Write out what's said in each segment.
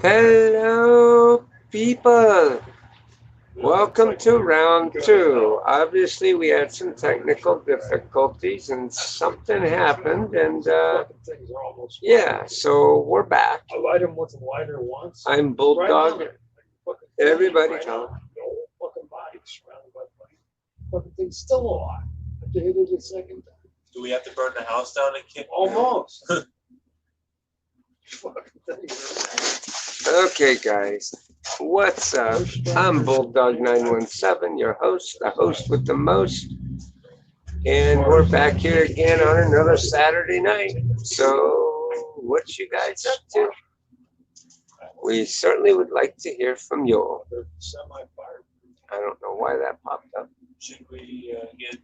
Hello, people. Welcome to round two. Obviously, we had some technical difficulties and something happened, and yeah, so we're back. I lied him once and lied her once. I'm Bulldog. Everybody talk. No fucking body surrounded by money. Fucking thing's still alive. I have to hit it a second time. Do we have to burn the house down and kick? Almost. Okay, guys. What's up? I'm Bulldog917, your host, the host with the most. And we're back here again on another Saturday night. So, what you guys up to? We certainly would like to hear from you all. They're semi-fired. I don't know why that popped up. Should we get?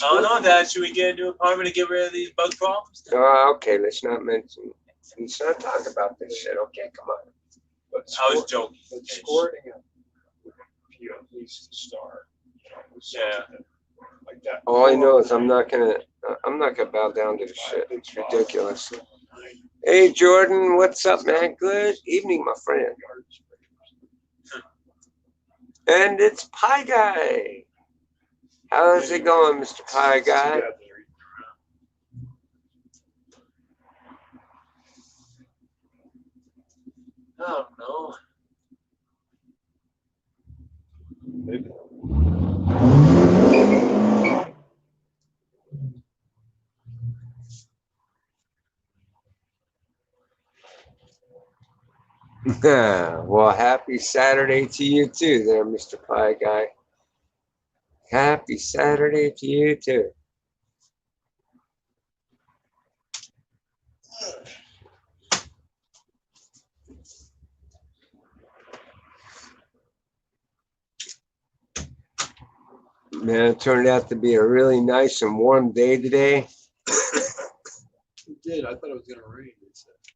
Oh no, Dad. Should we get a new apartment to get rid of these bug problems? Oh, okay, let's not mention. Let's not talk about this shit. Okay, come on. But I was joking. But scoring it would be at least a star. Yeah. Like that. All I know is I'm not gonna bow down to the shit. It's ridiculous. Hey Jordan, what's up, man? Good evening, my friend. And it's Pie Guy. How's it going, Mr. Pie Guy? I don't know. Maybe. Well, happy Saturday to you too, there, Mr. Pie Guy. Happy Saturday to you too. Man, it turned out to be a really nice and warm day today. It did. I thought it was going to rain.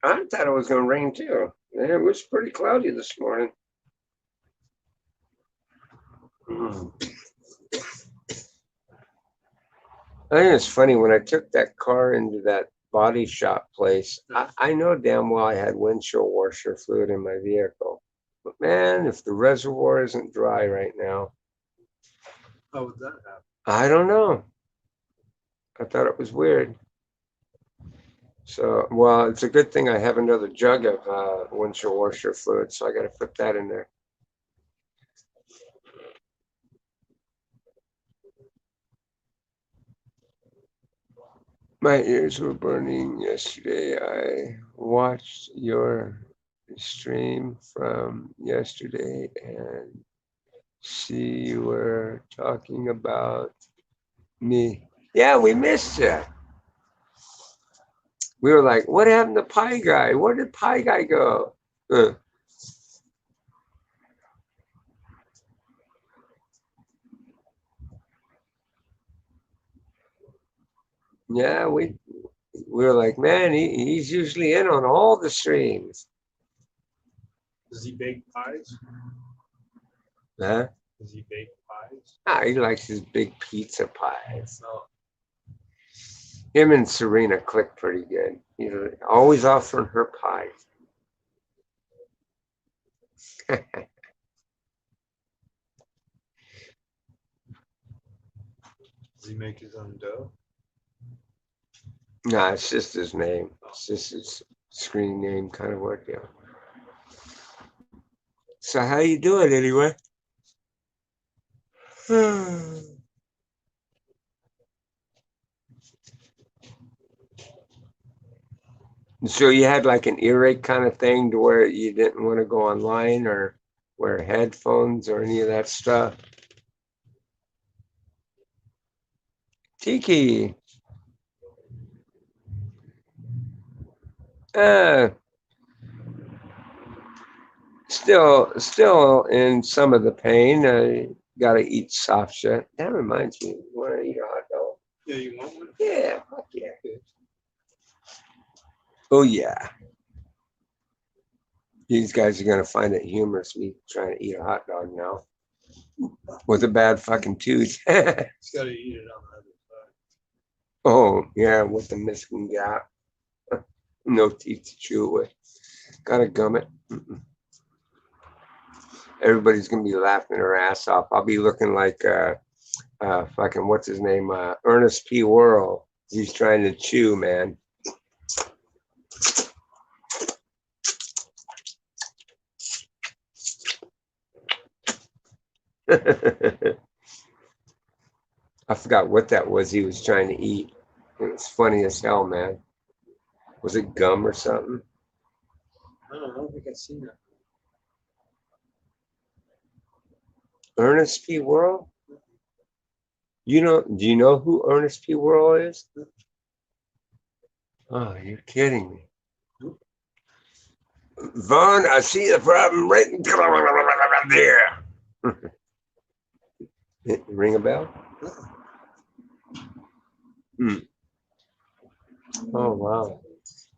I thought it was going to rain too. Man, it was pretty cloudy this morning. I think it's funny when I took that car into that body shop place. I know damn well I had windshield washer fluid in my vehicle. But man, if the reservoir isn't dry right now, How would that happen? I don't know. I thought it was weird. So, well, it's a good thing I have another jug of windshield washer fluid, so I got to put that in there. My ears were burning yesterday. I watched your stream from yesterday and see you were talking about me. Yeah, we missed you. We were like, what happened to Pie Guy? Where did Pie Guy go? Yeah, we were like, man, he's usually in on all the streams. Does he bake pies? Huh? Does he bake pies? Ah, he likes his big pizza pies. No. Him and Serena click pretty good. He's always offering her pies. Does he make his own dough? Nah, it's just his name. It's just his screen name kind of work, yeah. So how you doing anyway? So you had like an earache kind of thing to where you didn't want to go online or wear headphones or any of that stuff? Tiki. Uh, still in some of the pain. I gotta eat soft shit. That reminds me, you want to eat a hot dog? Yeah, you want one? Yeah, fuck yeah. Oh yeah. These guys are gonna find it humorous me trying to eat a hot dog now with a bad fucking tooth. He's got to eat it on the other side. Oh yeah, with the missing gap, no teeth to chew with. Gotta gum it. Everybody's gonna be laughing their ass off. I'll be looking like fucking what's his name? Ernest P. Worrell. He's trying to chew, man. I forgot what that was he was trying to eat. It was funny as hell, man. Was it gum or something? I don't think I've seen that. Ernest P. Worrell? Do you know who Ernest P. Worrell is? Oh, you're kidding me. Vaughn, I see the problem right there. Ring a bell? Oh, wow.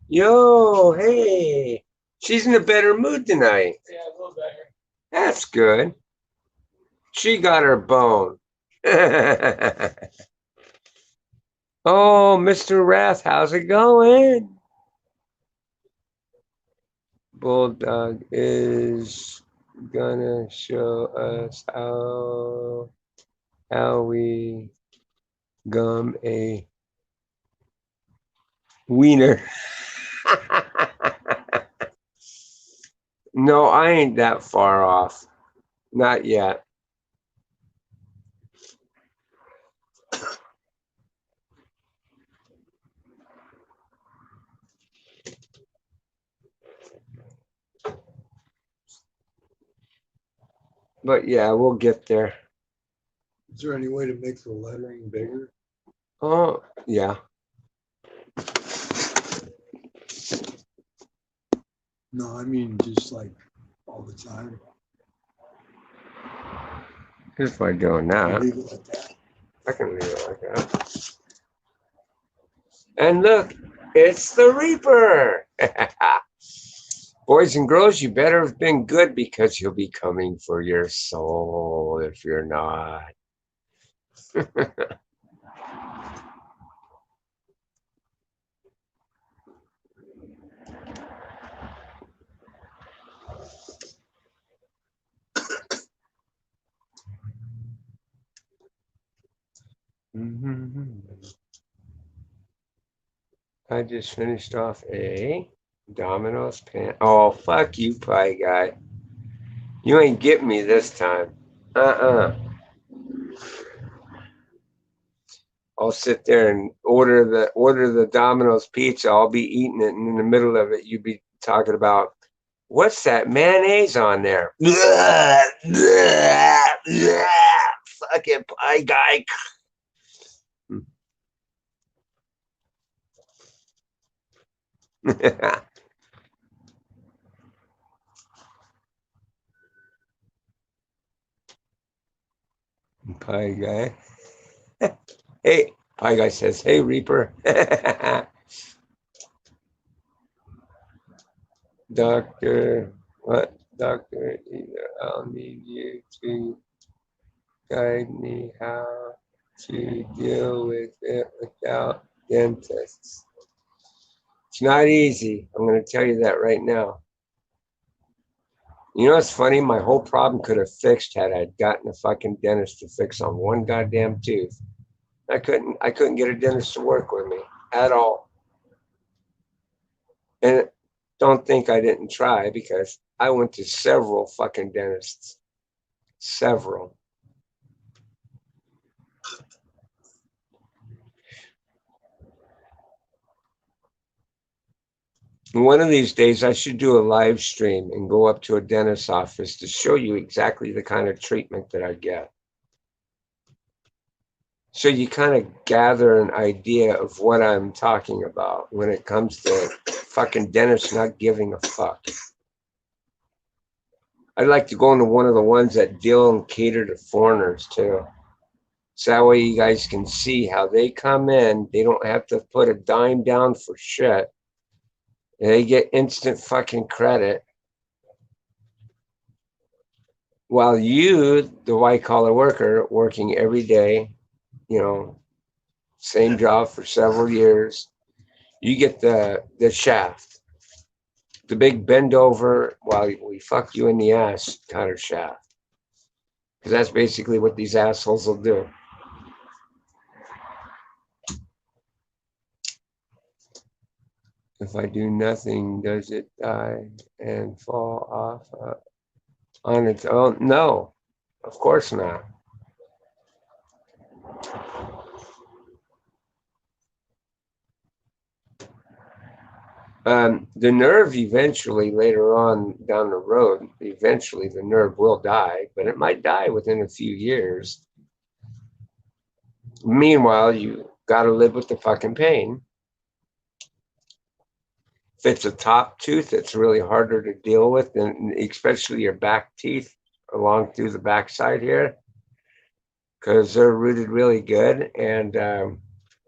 Yo, hey. She's in a better mood tonight. Yeah, a little better. That's good. She got her bone. Oh, Mr. Wrath, how's it going? Bulldog is gonna show us how we gum a wiener. No, I ain't that far off. Not yet. But yeah, we'll get there. Is there any way to make the lettering bigger? Oh, yeah. No, I mean just like all the time. If I go now, Leave it like that. I can leave it like that. And look, it's the Reaper. Boys and girls, you better have been good because he'll be coming for your soul if you're not. I just finished off a Domino's pan. Oh, fuck you, pie guy. You ain't getting me this time. I'll sit there and order the Domino's pizza. I'll be eating it, and in the middle of it, you'd be talking about what's that mayonnaise on there? Blah, blah, blah. Fucking pie guy. Pie guy. Hey, pie guy says, "Hey, Reaper." Doctor, what? Doctor, either I'll need you to guide me how to deal with it without dentists. It's not easy. I'm going to tell you that right now. You know what's funny? My whole problem could have fixed had I gotten a fucking dentist to fix on one goddamn tooth. I couldn't get a dentist to work with me at all. And don't think I didn't try because I went to several fucking dentists. Several. One of these days, I should do a live stream and go up to a dentist's office to show you exactly the kind of treatment that I get. So you kind of gather an idea of what I'm talking about when it comes to fucking dentists not giving a fuck. I'd like to go into one of the ones that deal and cater to foreigners too. So that way you guys can see how they come in. They don't have to put a dime down for shit. They get instant fucking credit. While you, the white collar worker, working every day, you know, same job for several years, you get the shaft. The big bend over while we fuck you in the ass kind of shaft. Because that's basically what these assholes will do. If I do nothing, does it die and fall off on its own? No, of course not. The nerve eventually, later on down the road, eventually the nerve will die, but it might die within a few years. Meanwhile, you got to live with the fucking pain. If it's a top tooth, it's really harder to deal with, and especially your back teeth along through the backside here, because they're rooted really good. And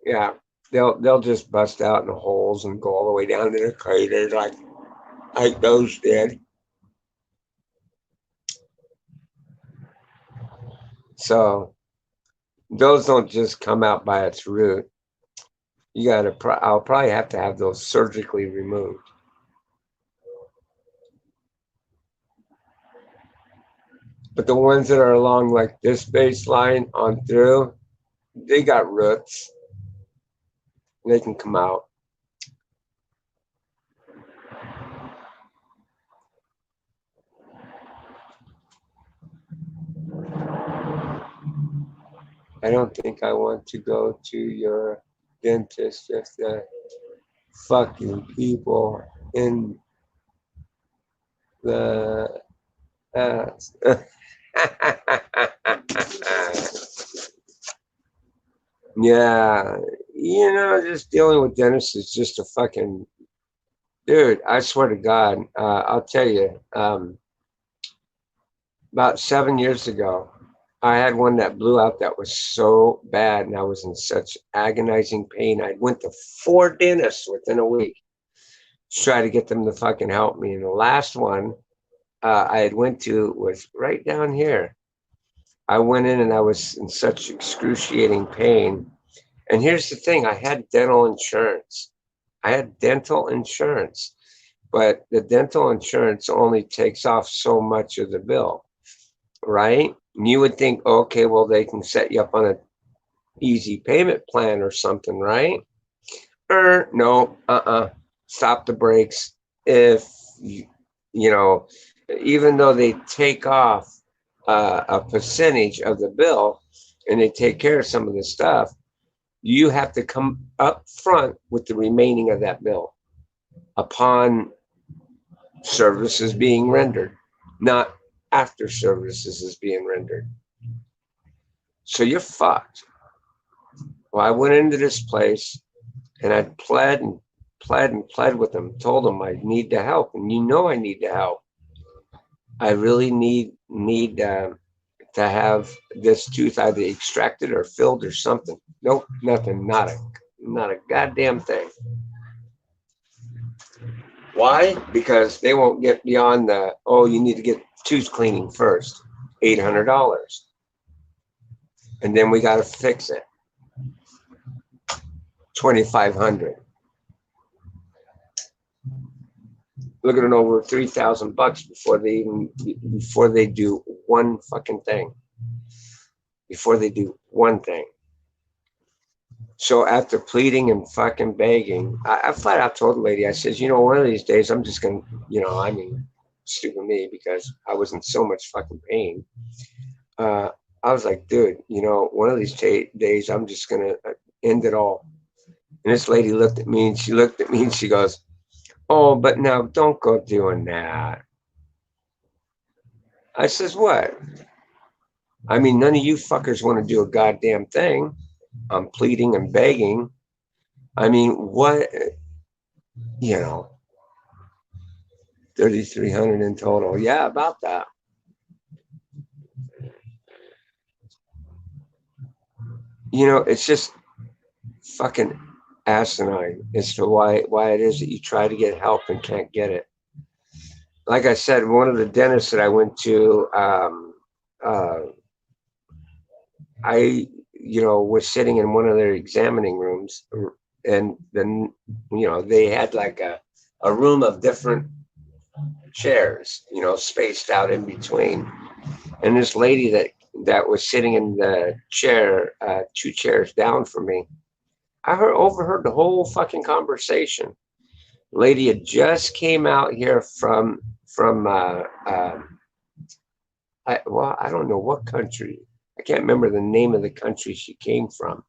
yeah, they'll just bust out in the holes and go all the way down to the crater like those did. So those don't just come out by its root. You gotta. I'll probably have to have those surgically removed. But the ones that are along like this baseline on through, they got roots. They can come out. I don't think I want to go to your dentist if the fucking people in the ass. Yeah, just dealing with dentists is just a fucking dude. I swear to God, I'll tell you. About 7 years ago, I had one that blew out that was so bad, and I was in such agonizing pain. I went to 4 dentists within a week to try to get them to fucking help me. And the last one I had went to was right down here. I went in and I was in such excruciating pain. And here's the thing, I had dental insurance. But the dental insurance only takes off so much of the bill, right? And you would think, okay, well, they can set you up on an easy payment plan or something, right? No, stop the brakes. If even though they take off a percentage of the bill and they take care of some of the stuff, you have to come up front with the remaining of that bill upon services being rendered, not after services is being rendered. So you're fucked. Well, I went into this place and I pled with them, told them I need the help, and I need the help. I really need to have this tooth either extracted or filled or something. Nope, nothing, not a goddamn thing. Why? Because they won't get beyond you need to get tooth cleaning first, $800. And then we got to fix it, $2,500. Looking at over $3,000 before they do one fucking thing. Before they do one thing. So after pleading and fucking begging, I flat out told the lady, I says, one of these days I'm just gonna, stupid me, because I was in so much fucking pain. I was like, dude, one of these days I'm just gonna end it all. And this lady looked at me and she goes, oh, but now don't go doing that. I says, what? I mean, none of you fuckers want to do a goddamn thing. I'm pleading and begging. I mean, what, 3,300 in total. Yeah, about that. It's just fucking asinine as to why it is that you try to get help and can't get it. Like I said, one of the dentists that I went to, I was sitting in one of their examining rooms, and then they had like a room of different chairs, you know, spaced out in between. And this lady that was sitting in the chair, 2 chairs down from me, I overheard the whole fucking conversation. Lady had just came out here from I don't know what country. I can't remember the name of the country she came from,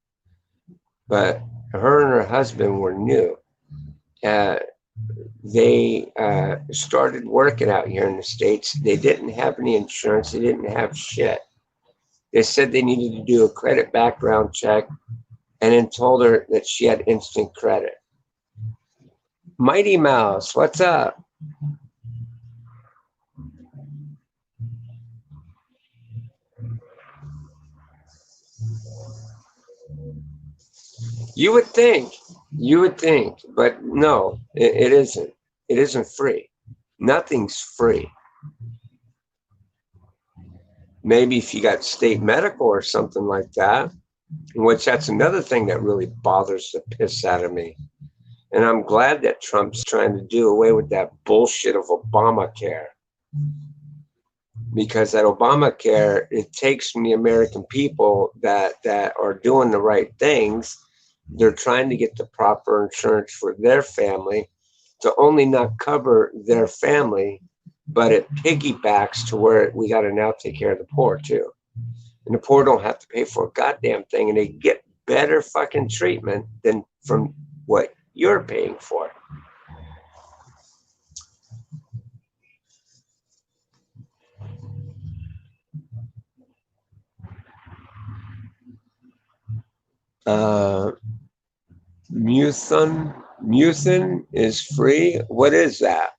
but her and her husband were new. Uh, they started working out here in the States. They didn't have any insurance. They didn't have shit. They said they needed to do a credit background check and then told her that she had instant credit. Mighty Mouse, what's up? You would think, but no, it isn't. It isn't free. Nothing's free. Maybe if you got state medical or something like that, which that's another thing that really bothers the piss out of me. And I'm glad that Trump's trying to do away with that bullshit of Obamacare. Because that Obamacare, it takes from the American people that are doing the right things. They're trying to get the proper insurance for their family to only not cover their family, but it piggybacks to where we got to now take care of the poor too. And the poor don't have to pay for a goddamn thing, and they get better fucking treatment than from what you're paying for. Muthin is free. What is that?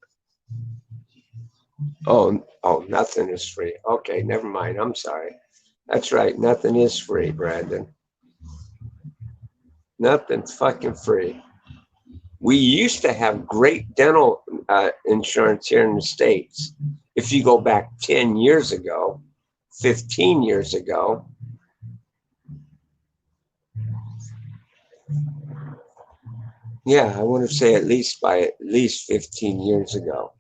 Oh, nothing is free. Okay, never mind. I'm sorry. That's right. Nothing is free, Brandon. Nothing's fucking free. We used to have great dental insurance here in the States. If you go back 10 years ago, 15 years ago, yeah, I want to say at least 15 years ago.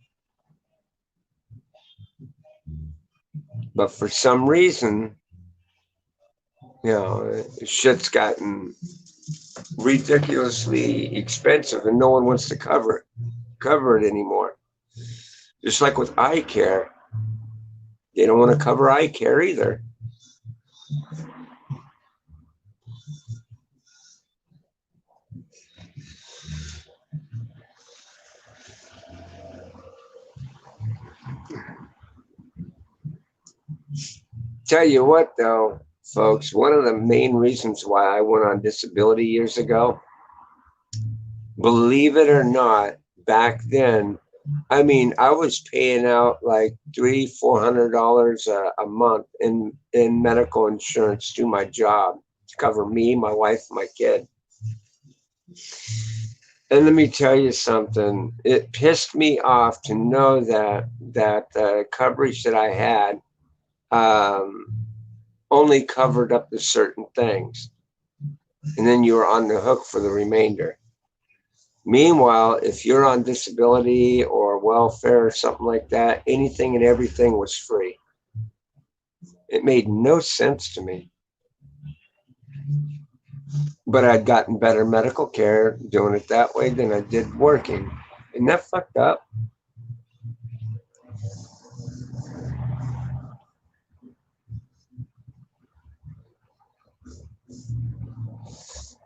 But for some reason, you know, shit's gotten ridiculously expensive and no one wants to cover it anymore. Just like with eye care, they don't want to cover eye care either. Tell you what though, folks, one of the main reasons why I went on disability years ago, believe it or not, back then, I mean, I was paying out like $300-400 a month in medical insurance to my job to cover me, my wife, and my kid. And let me tell you something. It pissed me off to know that the coverage that I had only covered up to certain things, and then you were on the hook for the remainder. Meanwhile, if you're on disability or welfare or something like that, anything and everything was free. It made no sense to me. But I'd gotten better medical care doing it that way than I did working. Isn't that fucked up?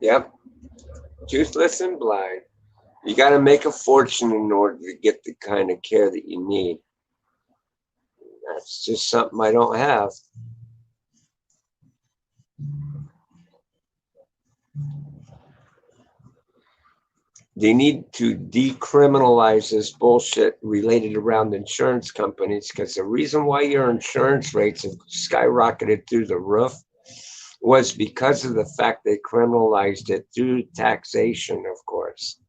Yep. Toothless and blind. You got to make a fortune in order to get the kind of care that you need. That's just something I don't have. They need to decriminalize this bullshit related around insurance companies, because the reason why your insurance rates have skyrocketed through the roof was because of the fact they criminalized it through taxation, of course.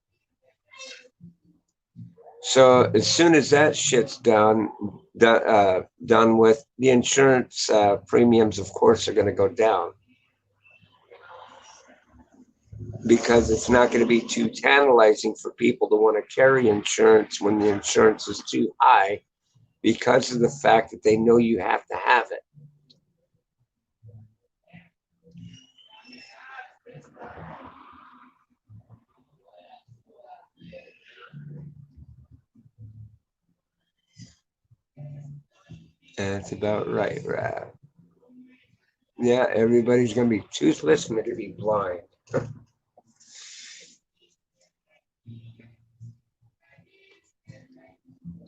So as soon as that shit's done with, the insurance premiums, of course, are going to go down. because it's not going to be too tantalizing for people to want to carry insurance when the insurance is too high because of the fact that they know you have to have it. That's about right, Rap. Yeah, everybody's going to be toothless and they're going to be blind.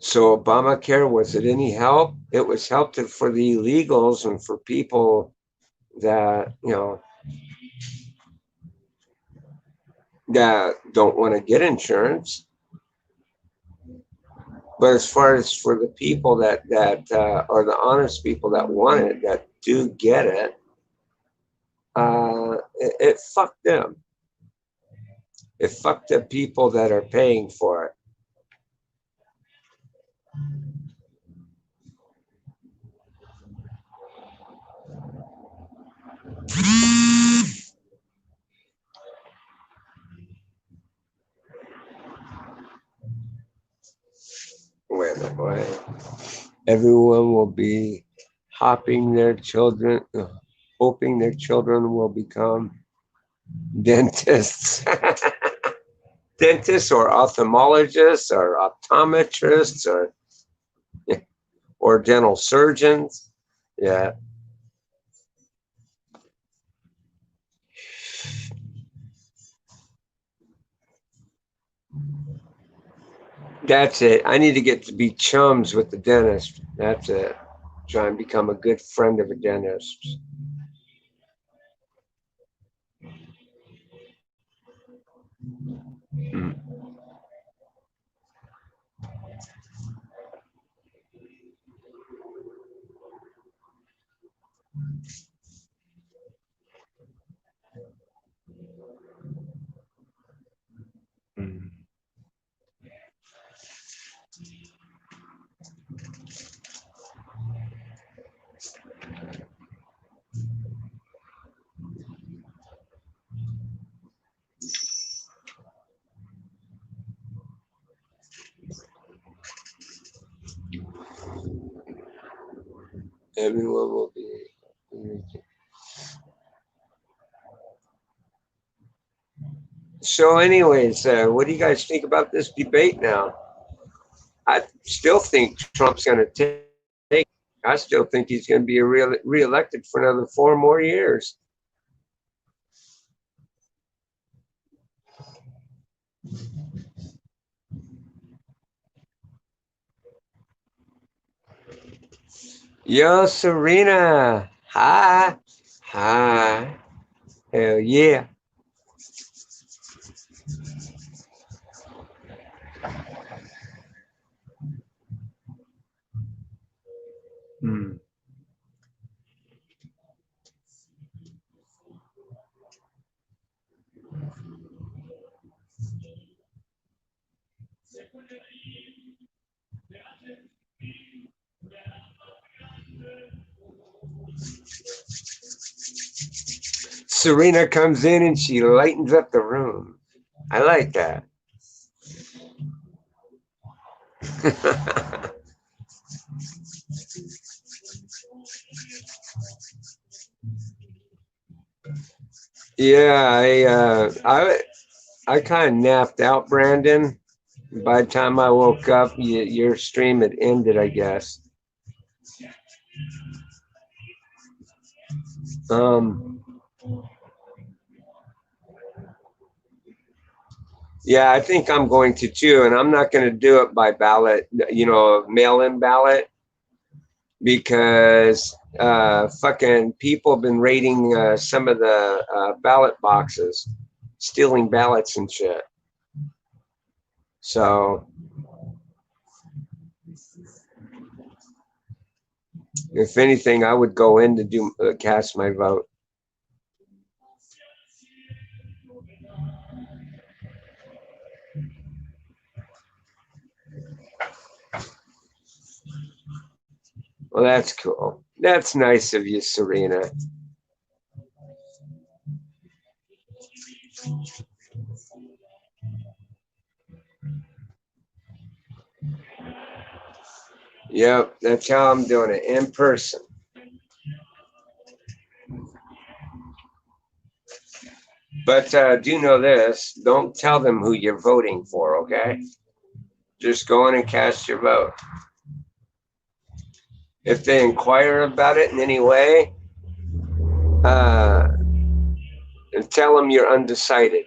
So Obamacare, was it any help? It was helpful for the illegals and for people that, that don't want to get insurance. But as far as for the people that are the honest people that want it, that do get it, it fucked them. It fucked the people that are paying for it. Wait a minute. Everyone will be hoping their children, hoping their children will become dentists. Dentists or ophthalmologists or optometrists or dental surgeons. Yeah. That's it. I need to get to be chums with the dentist. That's it. Try and become a good friend of a dentist. Hmm. Hmm. Everyone will be. So, anyways, what do you guys think about this debate now? I still think Trump's going to take. I still think he's going to be reelected for another 4 more years. Yo, Serena. Hi. Hi. Hell yeah. Hmm. Serena comes in and she lightens up the room. I like that. Yeah, I kind of napped out, Brandon. By the time I woke up, your stream had ended, I guess. Um, yeah, I think I'm going to too, and I'm not going to do it by ballot, mail-in ballot, because fucking people have been raiding some of the ballot boxes, stealing ballots and shit. So if anything, I would go in to do cast my vote. Well, that's cool. That's nice of you, Serena. Yep, that's how I'm doing it, in person. But do know this, don't tell them who you're voting for, okay? Just go in and cast your vote. If they inquire about it in any way, and tell them you're undecided.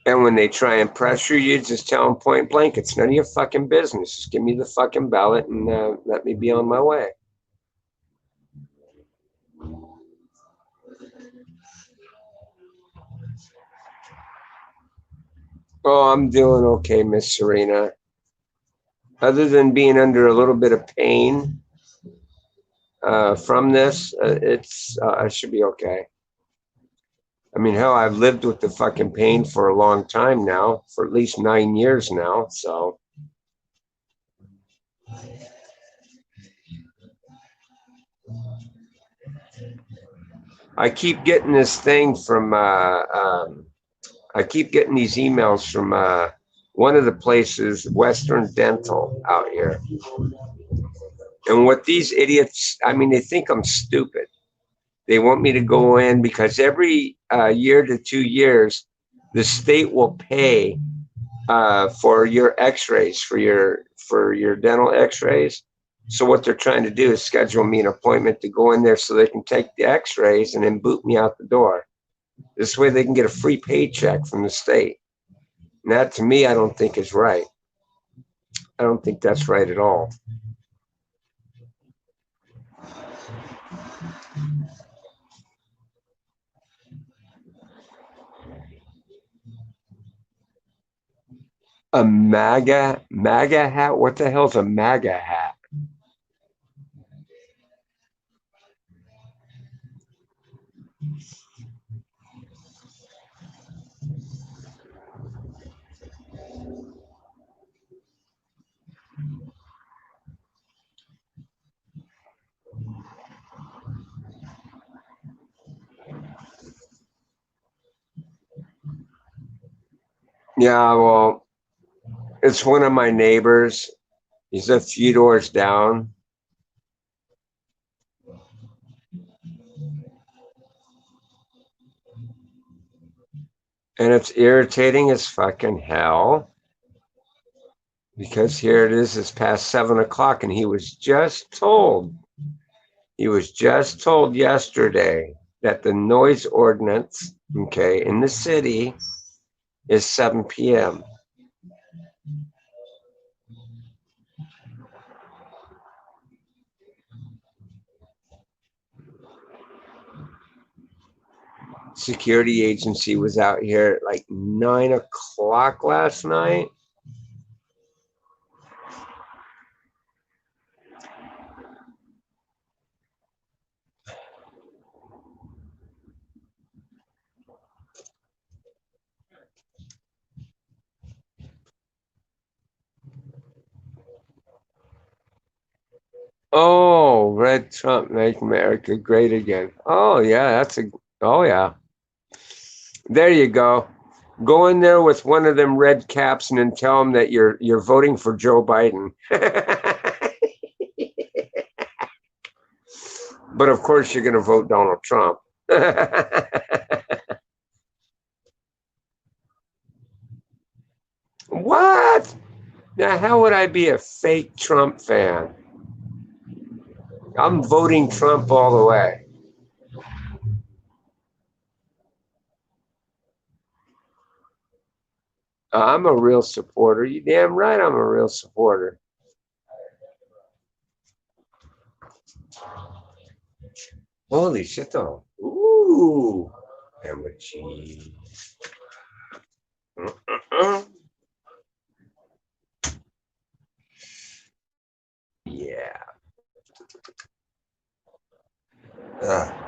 And when they try and pressure you, just tell them point blank, it's none of your fucking business. Just give me the fucking ballot and let me be on my way. Oh, I'm doing okay, Miss Serena. Other than being under a little bit of pain from this, I should be okay. I mean, hell, I've lived with the fucking pain for a long time now, for at least 9 years now. So I keep getting this thing from, I keep getting these emails from one of the places, Western Dental out here. And what these idiots, I mean, they think I'm stupid. They want me to go in because every year to 2 years, the state will pay for your X-rays, for your dental X-rays. So what they're trying to do is schedule me an appointment to go in there so they can take the X-rays and then boot me out the door. This way they can get a free paycheck from the state. And that, to me, I don't think is right. I don't think that's right at all. A MAGA hat? What the hell's a MAGA hat? Yeah, well, it's one of my neighbors. He's a few doors down. And it's irritating as fucking hell. Because here it is, it's past 7 o'clock, and he was just told yesterday that the noise ordinance, okay, in the city is 7 p.m. Security agency was out here at like 9 o'clock last night. Oh, Red Trump, make America great again. Oh yeah, oh yeah. There you go. Go in there with one of them red caps and then tell them that you're voting for Joe Biden. But of course you're going to vote Donald Trump. What? Now, how would I be a fake Trump fan? I'm voting Trump all the way. I'm a real supporter. You damn right I'm a real supporter. Holy shit, though. Ooh. And with cheese. Yeah.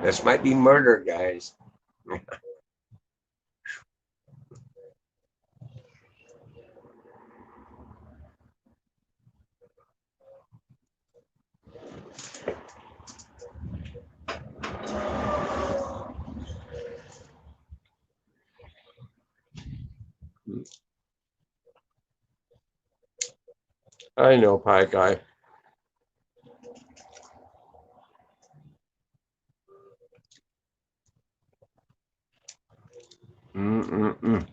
This might be murder, guys. I know, pie guy. Mm-mm-mm.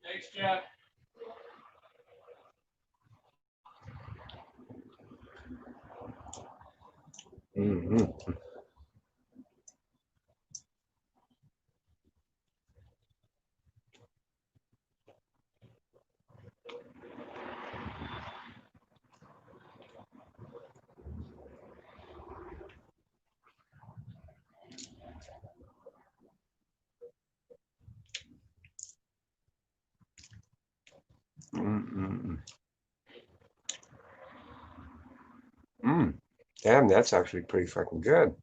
Thanks, Jeff. Mm-hmm. Mm-mm-mm. Mm. Damn, that's actually pretty fucking good.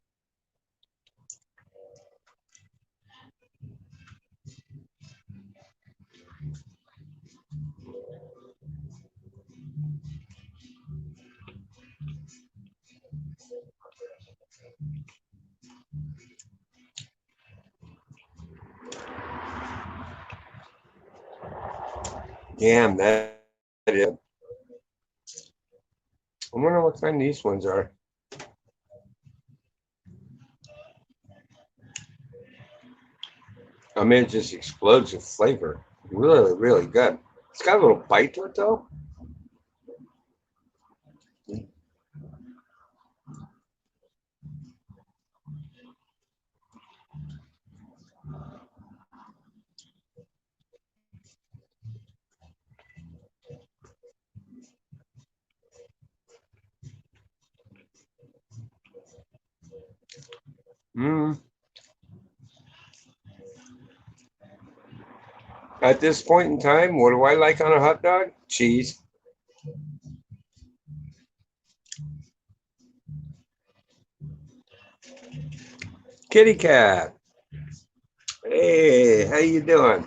Damn, that is. I wonder what kind these ones are. I mean, it just explodes with flavor. Really, really good. It's got a little bite to it, though. Mm. At this point in time, what do I like on a hot dog? Cheese. Kitty cat. Hey, how you doing?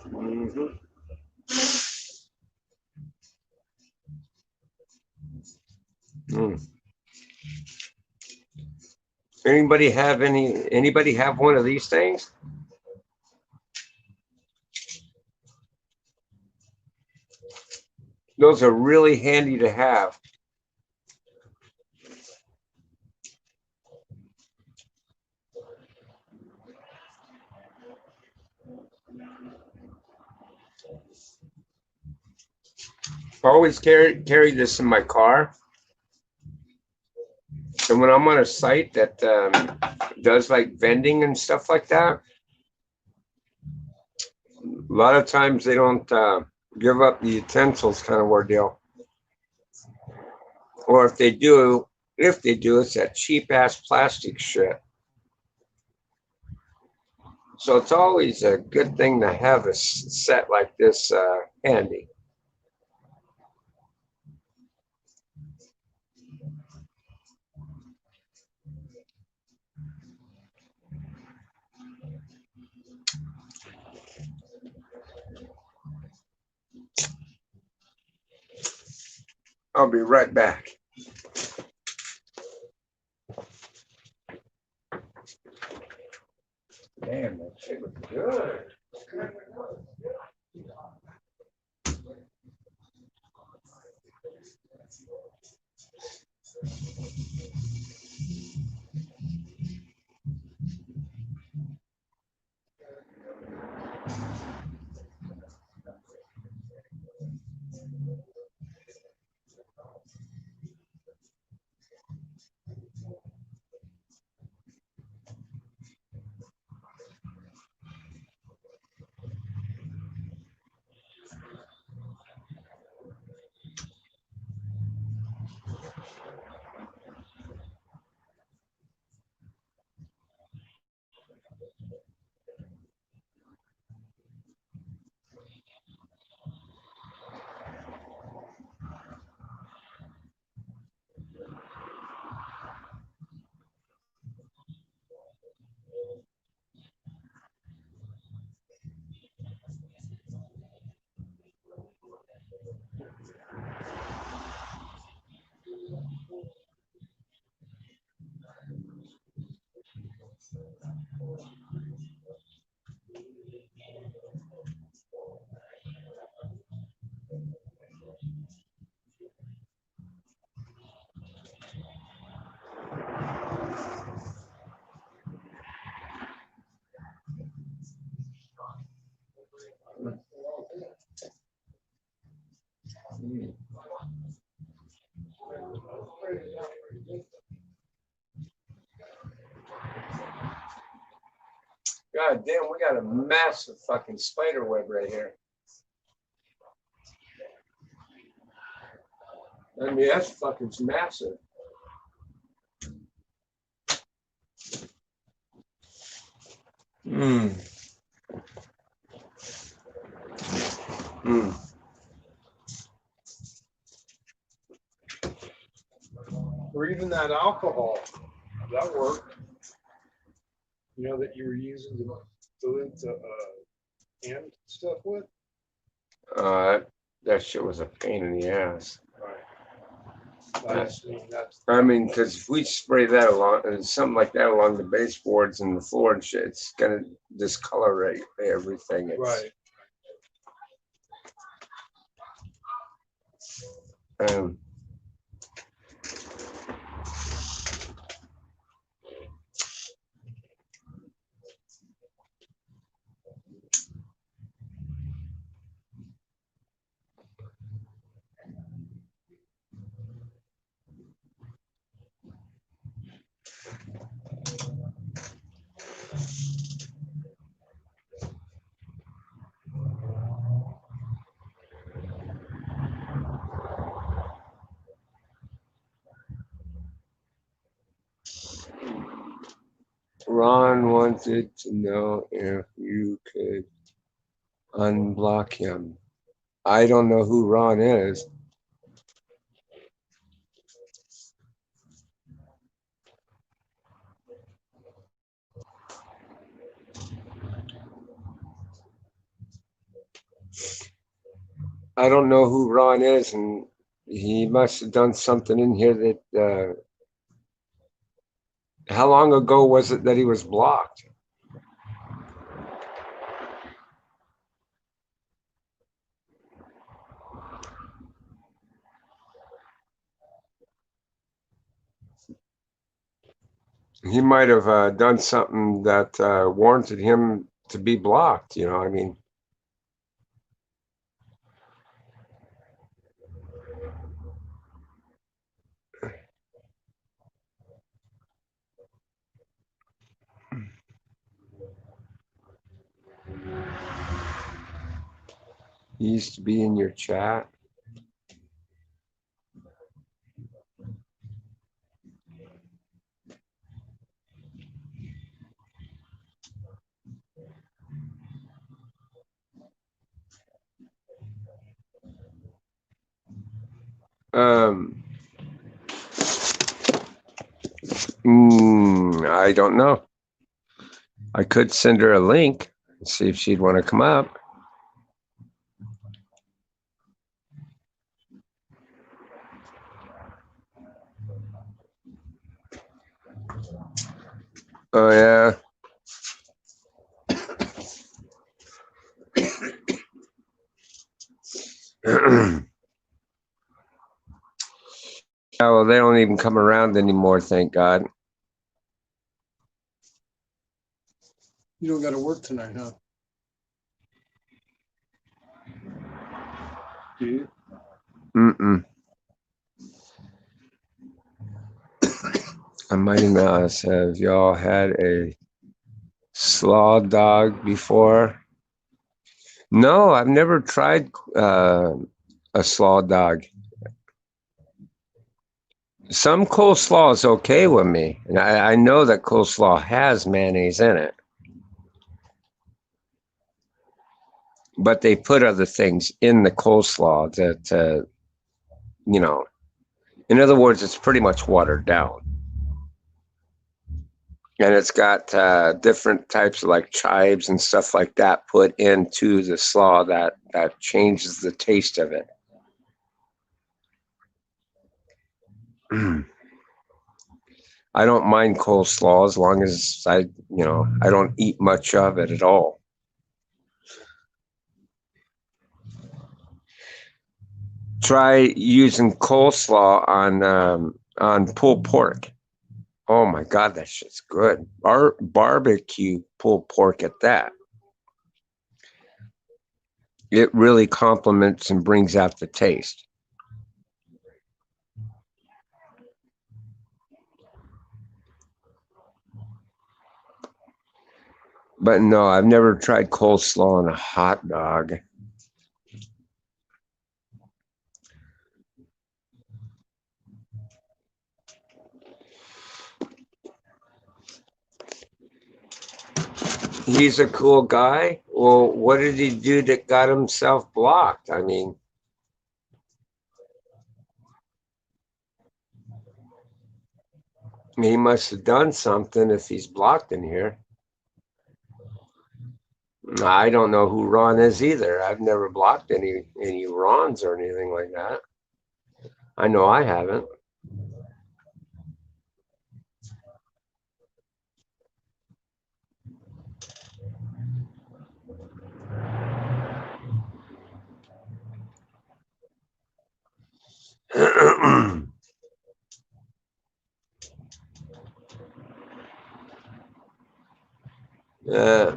Mhm. Mm. Anybody have one of these things? Those are really handy to have. I always carry this in my car. So when I'm on a site that does like vending and stuff like that, a lot of times they don't give up the utensils kind of ordeal. Or if they do, it's that cheap ass plastic shit. So it's always a good thing to have a set like this handy. I'll be right back. Damn, that shit was good. God damn, we got a massive fucking spider web right here. I mean, that's fucking massive. Hmm. Hmm. Or even that alcohol, that worked. You know, that you were using to dilute the hand stuff with? That shit was a pain in the ass. Right. I just mean that's I mean, because if we spray that along, something like that along the baseboards and the floor and shit, it's gonna discolor everything. It's, right. Um, Ron wanted to know if you could unblock him. I don't know who Ron is. I don't know who Ron is, and he must have done something in here that. How long ago was it that he was blocked? He might have done something that warranted him to be blocked. You know, I mean. He used to be in your chat. I don't know. I could send her a link and see if she'd want to come up. Oh yeah. Oh, well, they don't even come around anymore, thank God. You don't got to work tonight, huh? Do you? Mm-mm. I might ask, have y'all had a slaw dog before? No, I've never tried a slaw dog. Some coleslaw is okay with me, and I know that coleslaw has mayonnaise in it, but they put other things in the coleslaw that, you know, in other words, it's pretty much watered down. And it's got different types of like chives and stuff like that put into the slaw that changes the taste of it. I don't mind coleslaw as long as I don't eat much of it at all. Try using coleslaw on pulled pork. Oh my God, that shit's good. Barbecue pulled pork at that. It really complements and brings out the taste. But no, I've never tried coleslaw on a hot dog. He's a cool guy. Well, what did he do that got himself blocked? I mean, he must have done something if he's blocked in here. I don't know who Ron is either. I've never blocked any Rons or anything like that. I know I haven't. uh,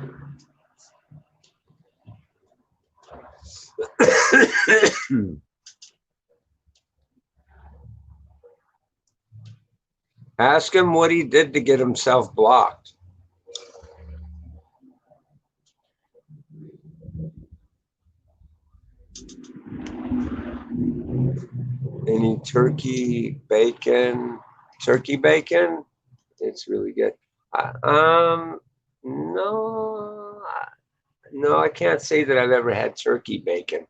Ask him what he did to get himself blocked. Any turkey bacon? Turkey bacon? It's really good. No, no, I can't say that I've ever had turkey bacon.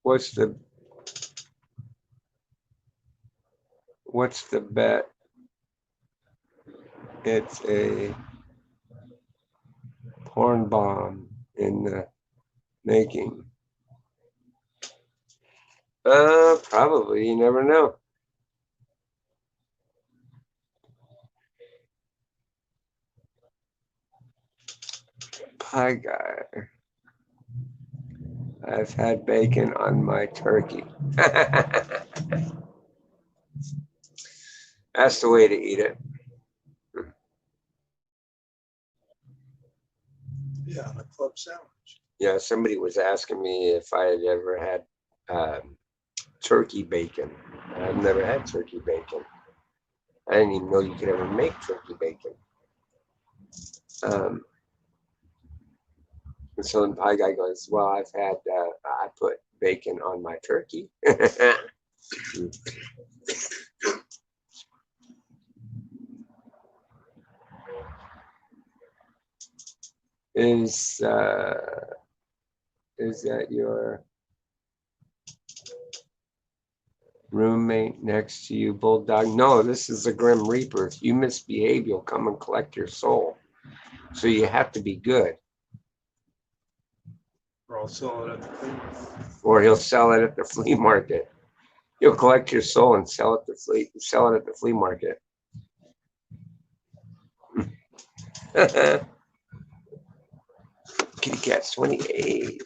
What's the bet? It's a porn bomb in the making. Probably. You never know. Pie guy. I've had bacon on my turkey. That's the way to eat it. Yeah, on a club sandwich. Yeah, somebody was asking me if I had ever had turkey bacon. I've never had turkey bacon. I didn't even know you could ever make turkey bacon. And so the pie guy goes, well, I've had, I put bacon on my turkey. Is that your roommate next to you, Bulldog? No, this is the Grim Reaper. If you misbehave, you'll come and collect your soul. So you have to be good. Or I'll sell it at the flea market. Or he'll sell it at the flea market. He'll collect your soul and sell it at the flea market. Kitty Cat's 28.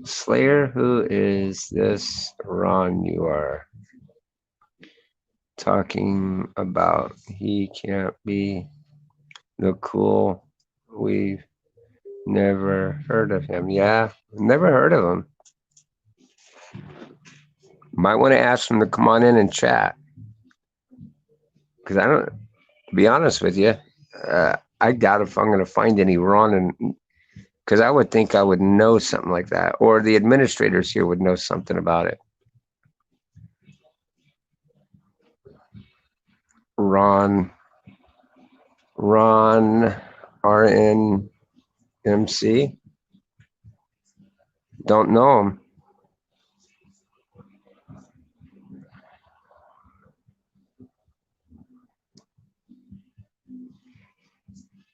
Slayer, who is this Ron you are talking about? He can't be the cool. We've never heard of him. Yeah, never heard of him. Might want to ask him to come on in and chat. Because I don't, to be honest with you, I doubt if I'm going to find any Ron, and because I would think I would know something like that, or the administrators here would know something about it. Ron, RNMC. Don't know him.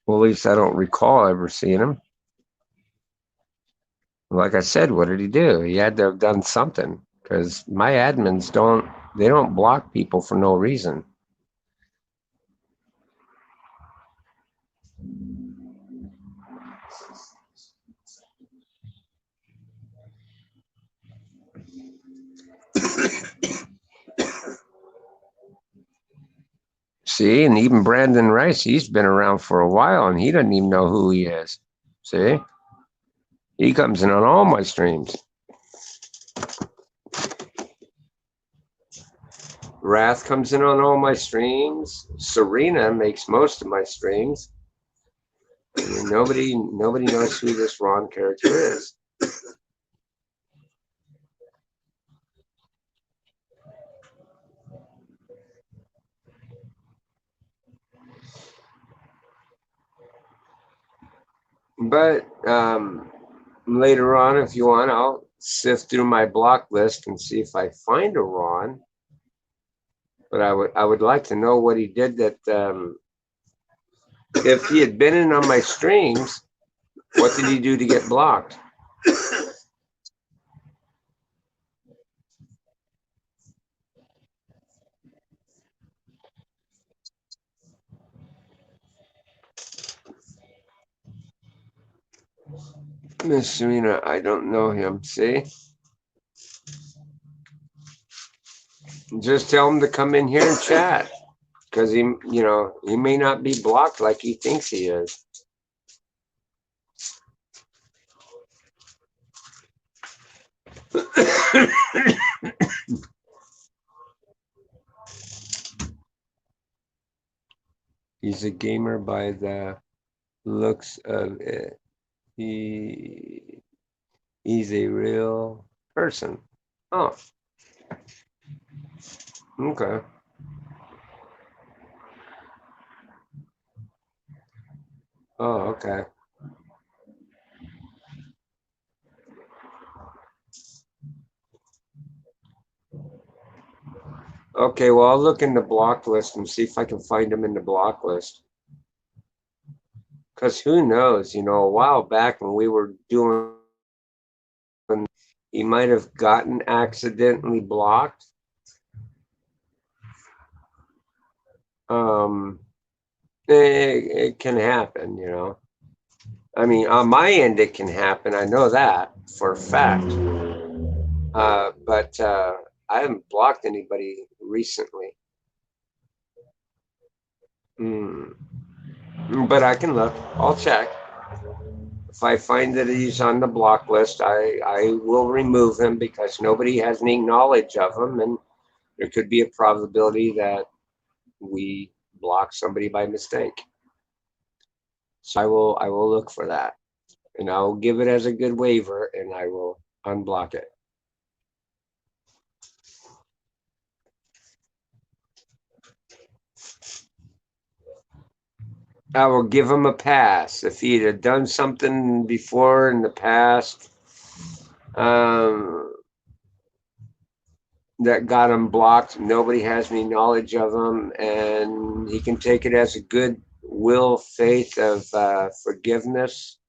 Well, at least I don't recall ever seeing him. Like I said, what did he do? He had to have done something, because my admins don't block people for no reason. See, and even Brandon Rice, he's been around for a while and he doesn't even know who he is. See? He comes in on all my streams. Wrath comes in on all my streams. Serena makes most of my streams. I mean, nobody knows who this Ron character is. But later on, if you want, I'll sift through my block list and see if I find a Ron. But I would like to know what he did that if he had been in on my streams, what did he do to get blocked? Miss Serena, I don't know him. See? Just tell him to come in here and chat. Because he may not be blocked like he thinks he is. He's a gamer by the looks of it. He's a real person. Oh. Okay. Oh, okay. Okay, well, I'll look in the block list and see if I can find him in the block list. Because who knows, a while back when we were doing, he might have gotten accidentally blocked. It can happen, I mean, on my end, it can happen. I know that for a fact. But I haven't blocked anybody recently. But I can look. I'll check. If I find that he's on the block list, I will remove him because nobody has any knowledge of him, and there could be a probability that we block somebody by mistake. So I will look for that, and I'll give it as a good waiver, and I will unblock it. I will give him a pass. If he had done something before in the past that got him blocked, nobody has any knowledge of him, and he can take it as a good will, faith of forgiveness.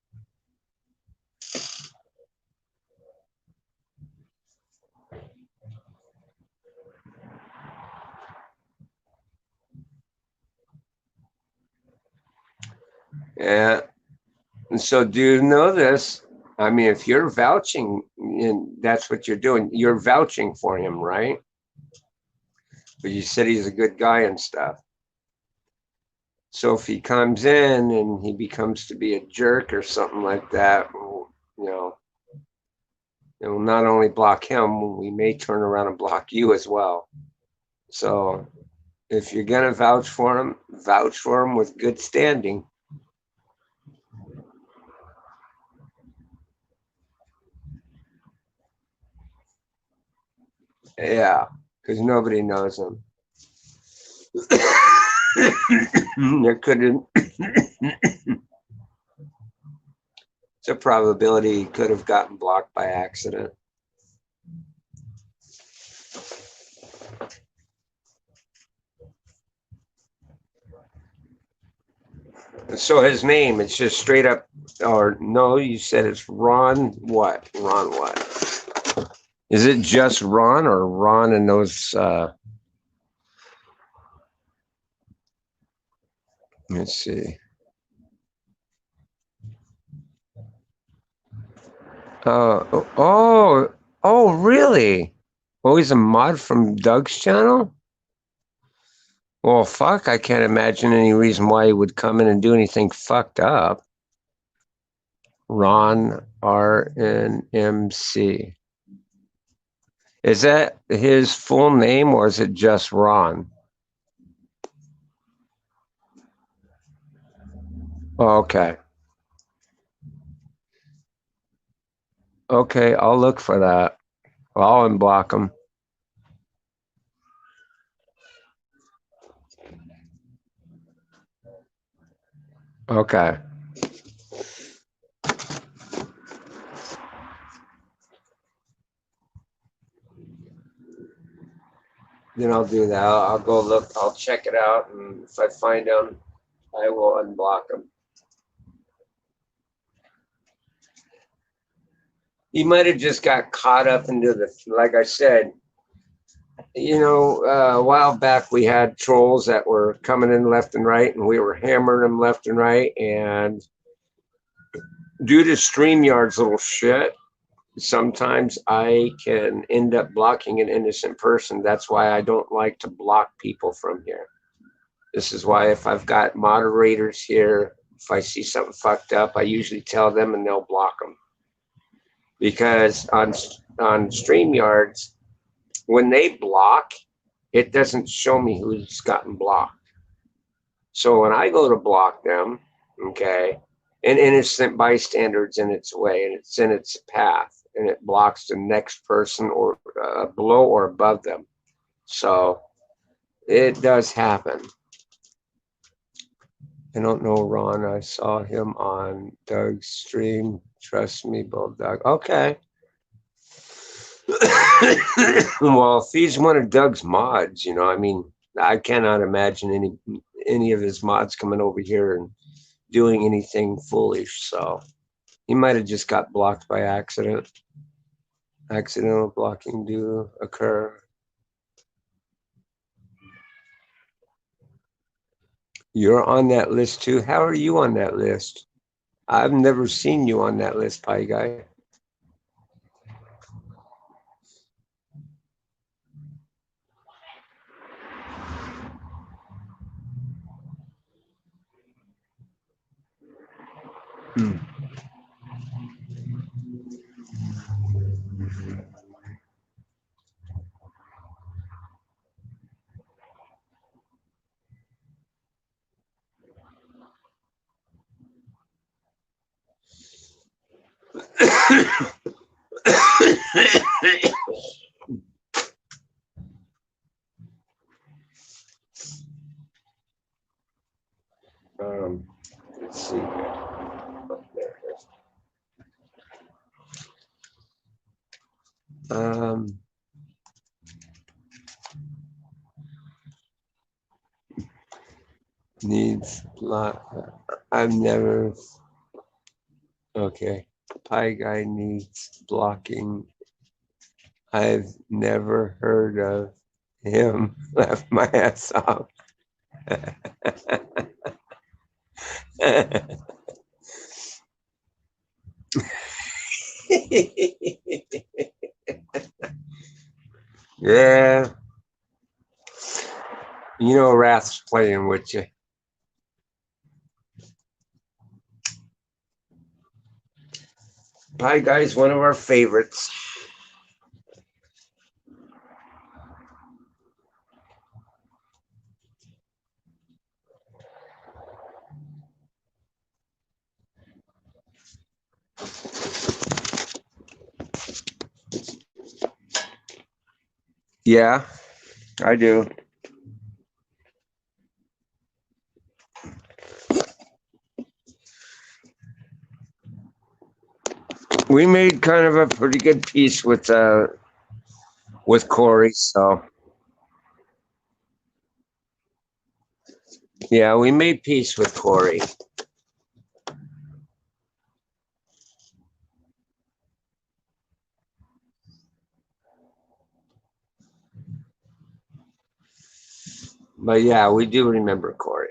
Yeah. And so do you know this? I mean, if you're vouching, and that's what you're doing, you're vouching for him, right? But you said he's a good guy and stuff. So if he comes in and he becomes to be a jerk or something like that, it will not only block him, we may turn around and block you as well. So if you're going to vouch for him with good standing. Yeah, because nobody knows him. There couldn't. It's a probability he could have gotten blocked by accident. So his name, it's just straight up, or no, you said it's Ron what? Ron what? Is it just Ron or Ron and those, let's see. Oh, really? Oh, he's a mod from Doug's channel? Well, fuck, I can't imagine any reason why he would come in and do anything fucked up. Ron RNMC. Is that his full name or is it just Ron? Okay. Okay, I'll look for that. I'll unblock him. Okay. Then I'll do that. I'll go look. I'll check it out, and if I find him, I will unblock him. He might have just got caught up into the, like I said, a while back we had trolls that were coming in left and right, and we were hammering them left and right. And due to StreamYard's little shit, sometimes I can end up blocking an innocent person. That's why I don't like to block people from here. This is why if I've got moderators here, if I see something fucked up, I usually tell them and they'll block them. Because on StreamYards, when they block, it doesn't show me who's gotten blocked. So when I go to block them, okay, an innocent bystander's in its way and it's in its path and it blocks the next person or below or above them. So it does happen. I don't know Ron. I saw him on Doug's stream. Trust me, Bulldog. Okay. Well, if he's one of Doug's mods, I mean, I cannot imagine any of his mods coming over here and doing anything foolish. So he might have just got blocked by accident. Accidental blocking do occur. You're on that list too. How are you on that list? I've never seen you on that list, Pie Guy. Let's see here. Oh, there it is. Needs block. I've never. Okay. Pie Guy needs blocking. I've never heard of him. Left my ass off. Yeah. Wrath's playing with you. Pie Guy's one of our favorites. Yeah, I do. We made kind of a pretty good peace with Corey, so yeah, we made peace with Corey. But yeah, we do remember Corey.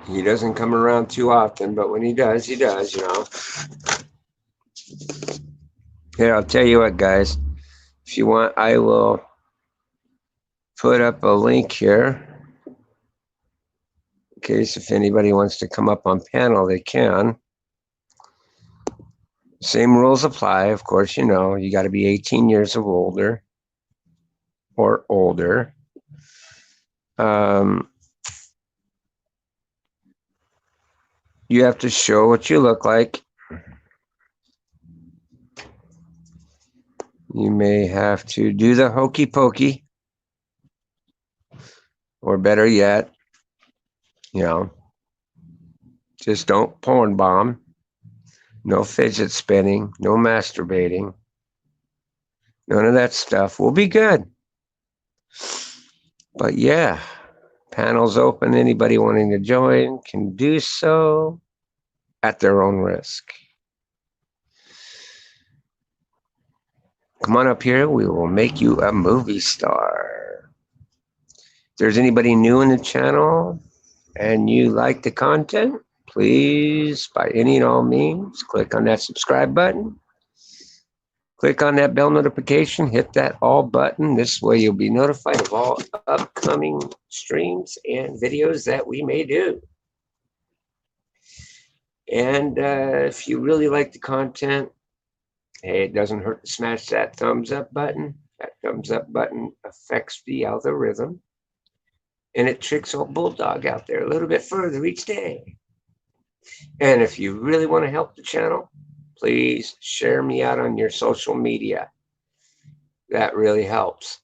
He doesn't come around too often, but when he does, Here, I'll tell you what, guys. If you want, I will put up a link here in case if anybody wants to come up on panel, they can. Same rules apply. Of course, you know, you got to be 18 years of older or older. You have to show what you look like. You may have to do the hokey pokey, or better yet, you know, just don't porn bomb. No fidget spinning, no masturbating. None of that stuff. We'll be good. But yeah, panel's open. Anybody wanting to join can do so at their own risk. Come on up here. We will make you a movie star. If there's anybody new in the channel and you like the content, please, by any and all means, click on that subscribe button. Click on that bell notification, hit that all button. This way you'll be notified of all upcoming streams and videos that we may do. And if you really like the content, hey, it doesn't hurt to smash that thumbs up button. That thumbs up button affects the algorithm. And it tricks old Bulldog out there a little bit further each day. And if you really want to help the channel, please share me out on your social media. That really helps.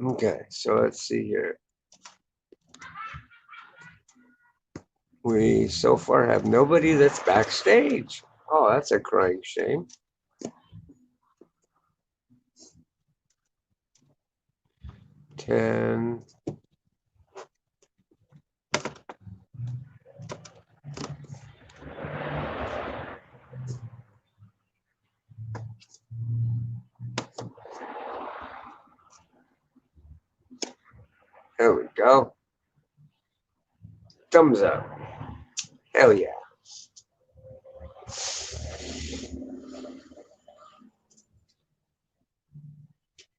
Okay, so let's see here. We so far have nobody that's backstage. Oh, that's a crying shame. Ten. There we go. Thumbs up. Hell yeah.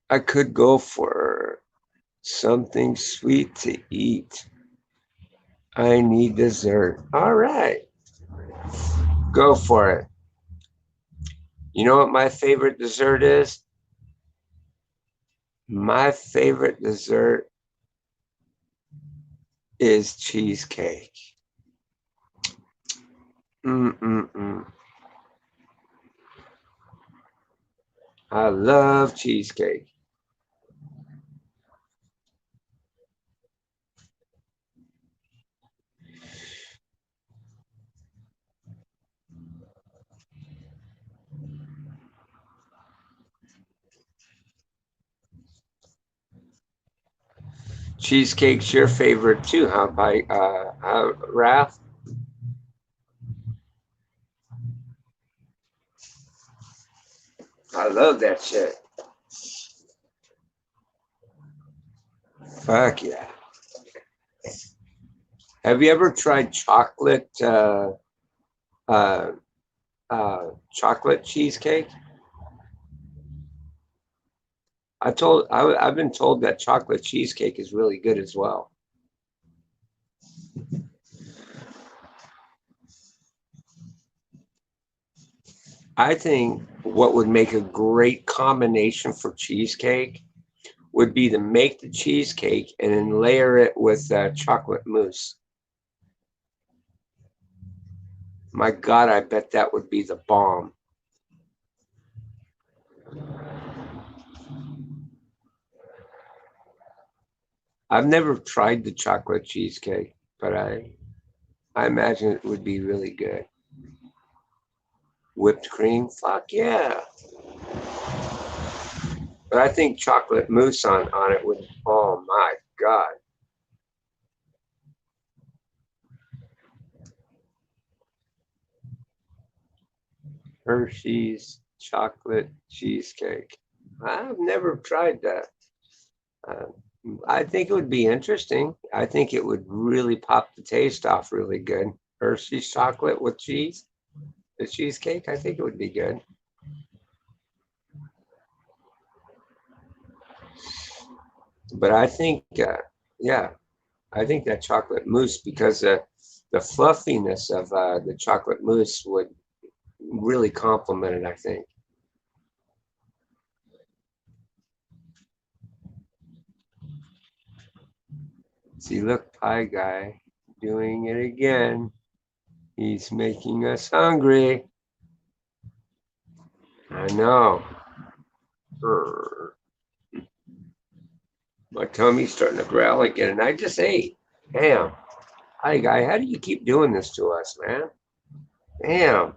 I could go for something sweet to eat. I need dessert. All right. Go for it. You know what my favorite dessert is? My favorite dessert is cheesecake. I love cheesecake. Cheesecake's your favorite too, huh, Raph? I love that shit. Fuck yeah. Have you ever tried chocolate chocolate cheesecake? I've been told that chocolate cheesecake is really good as well. I think what would make a great combination for cheesecake would be to make the cheesecake and then layer it with chocolate mousse. My God, I bet that would be the bomb. I've never tried the chocolate cheesecake, but I imagine it would be really good. Whipped cream, fuck yeah. But I think chocolate mousse on it would, oh my God. Hershey's chocolate cheesecake. I've never tried that. Uh, I think it would be interesting. I think it would really pop the taste off really good. Hershey's chocolate with cheese, the cheesecake, I think it would be good. But I think, yeah, I think that chocolate mousse, because the fluffiness of the chocolate mousse would really complement it, I think. See, look, Pie Guy doing it again. He's making us hungry. I know. Brr. My tummy's starting to growl again, and I just ate. Damn. Hi, Guy. How do you keep doing this to us, man? Damn.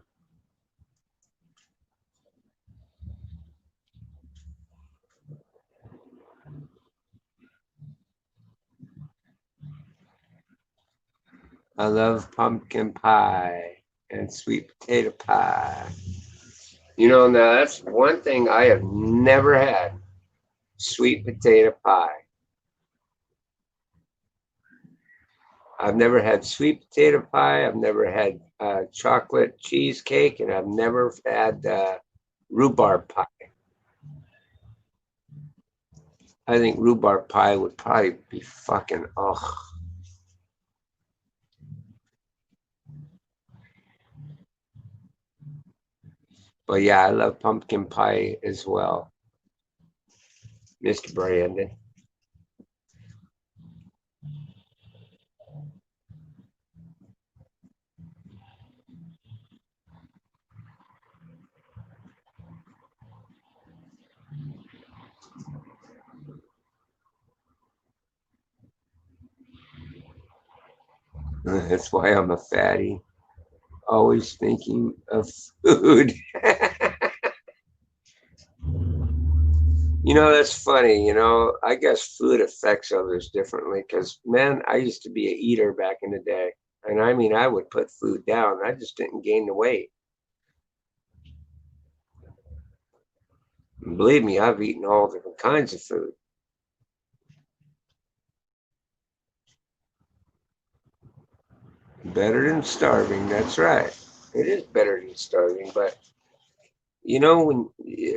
I love pumpkin pie and sweet potato pie. You know, now that's one thing I have never had. Sweet potato pie. I've never had sweet potato pie. I've never had chocolate cheesecake, and I've never had rhubarb pie. I think rhubarb pie would probably be fucking ugh. But yeah, I love pumpkin pie as well, Mr. Brandon. That's why I'm a fatty. Always thinking of food. You know, that's funny. You know, I guess food affects others differently because, man, I used to be an eater back in the day. And I mean, I would put food down. I just didn't gain the weight. And believe me, I've eaten all different kinds of food. Better than starving. That's right. It is better than starving. But, you know,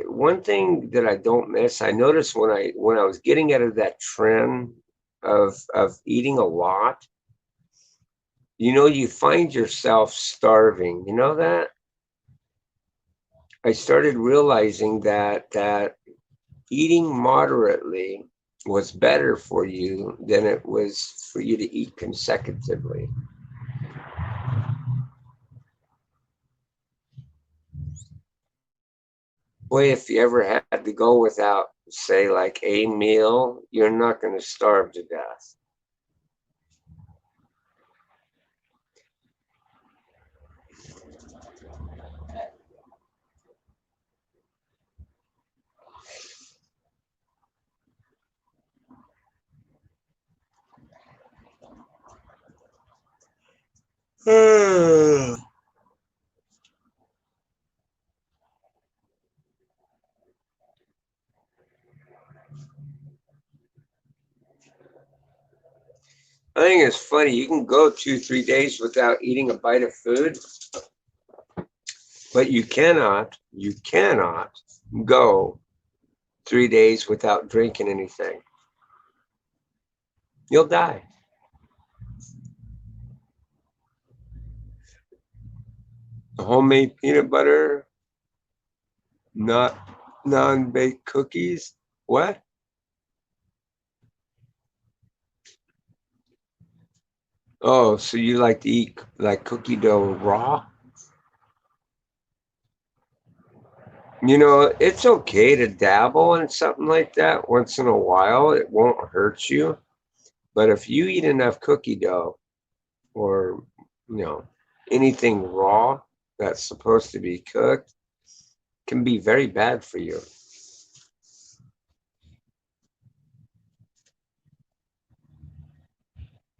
one thing that I don't miss, I noticed when I was getting out of that trend of eating a lot, you know, you find yourself starving. You know that? I started realizing that eating moderately was better for you than it was for you to eat consecutively. Boy, if you ever had to go without, say, like a meal, you're not going to starve to death. I think it's funny. You can go 2, 3 days without eating a bite of food, but you cannot go 3 days without drinking anything. You'll die. Homemade peanut butter, not non-baked cookies. What? Oh, so you like to eat like cookie dough raw? You know, it's okay to dabble in something like that once in a while. It won't hurt you. But if you eat enough cookie dough or, you know, anything raw, that's supposed to be cooked can be very bad for you.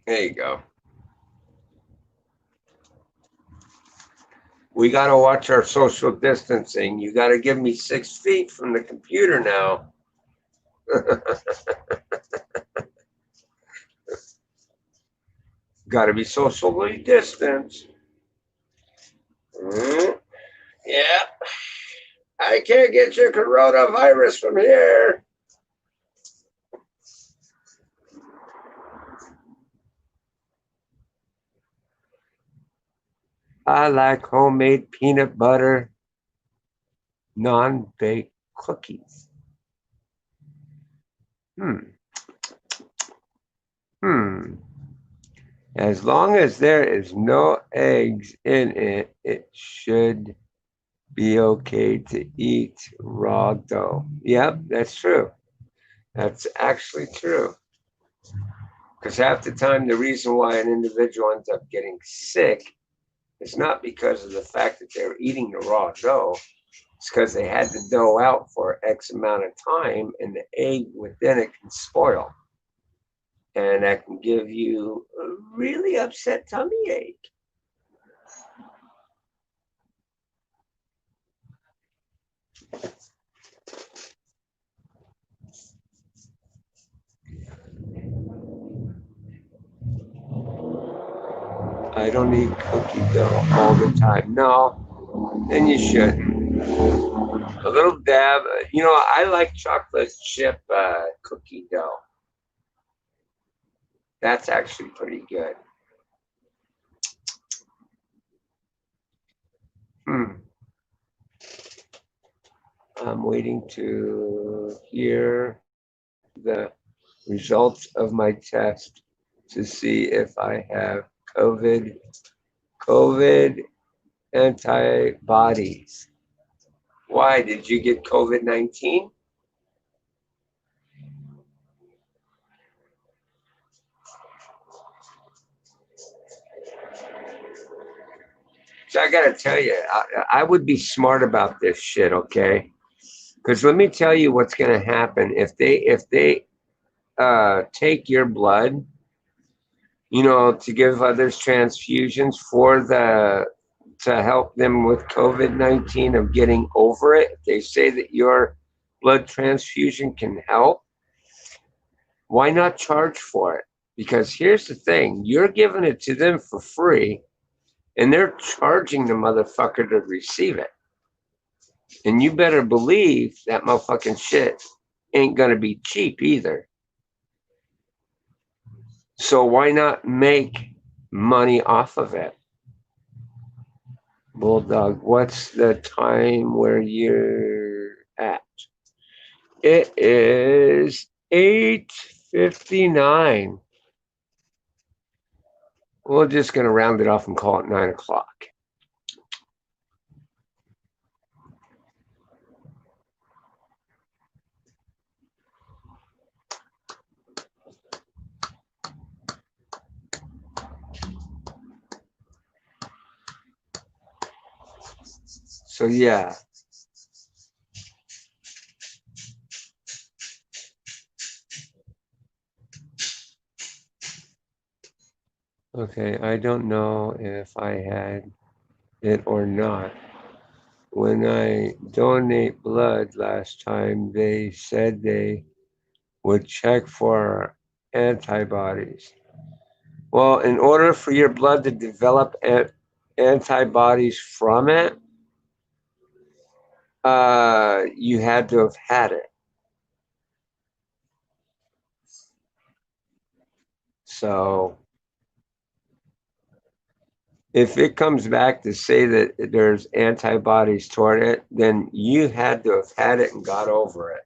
There you go. We got to watch our social distancing. You got to give me 6 feet from the computer now. Got to be socially distanced. Yeah. I can't get your coronavirus from here. I like homemade peanut butter non-baked cookies. As long as there is no eggs in it, it should be okay to eat raw dough. Yep, that's true. That's actually true. Because half the time, the reason why an individual ends up getting sick is not because of the fact that they're eating the raw dough. It's because they had the dough out for X amount of time and the egg within it can spoil. And that can give you a really upset tummy ache. I don't eat cookie dough all the time. No, then you shouldn't. A little dab. I like chocolate chip cookie dough. That's actually pretty good. I'm waiting to hear the results of my test to see if I have COVID antibodies. Why? Did you get COVID-19? So I gotta tell you, I would be smart about this shit, okay? Because let me tell you what's gonna happen if they take your blood, to give others transfusions to help them with COVID-19 of getting over it. If they say that your blood transfusion can help, why not charge for it? Because here's the thing, you're giving it to them for free and they're charging the motherfucker to receive it. And you better believe that motherfucking shit ain't gonna be cheap either. So why not make money off of it? Bulldog, what's the time where you're at? It is 8:59. We're just gonna round it off and call it 9 o'clock. So yeah. Okay, I don't know if I had it or not. When I donate blood last time, they said they would check for antibodies. Well, in order for your blood to develop antibodies from it, you had to have had it. So if it comes back to say that there's antibodies toward it, then you had to have had it and got over it.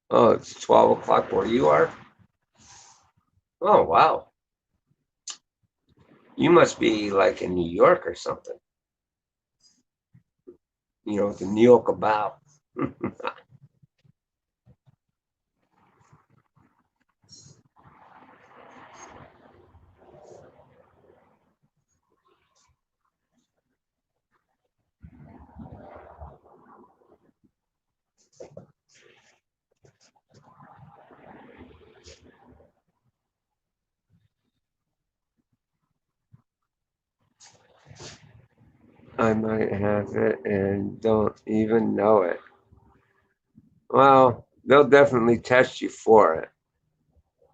Oh, it's 12 o'clock where you are? Oh, wow. You must be like in New York or something. With the New York about. I might have it and don't even know it. Well, they'll definitely test you for it.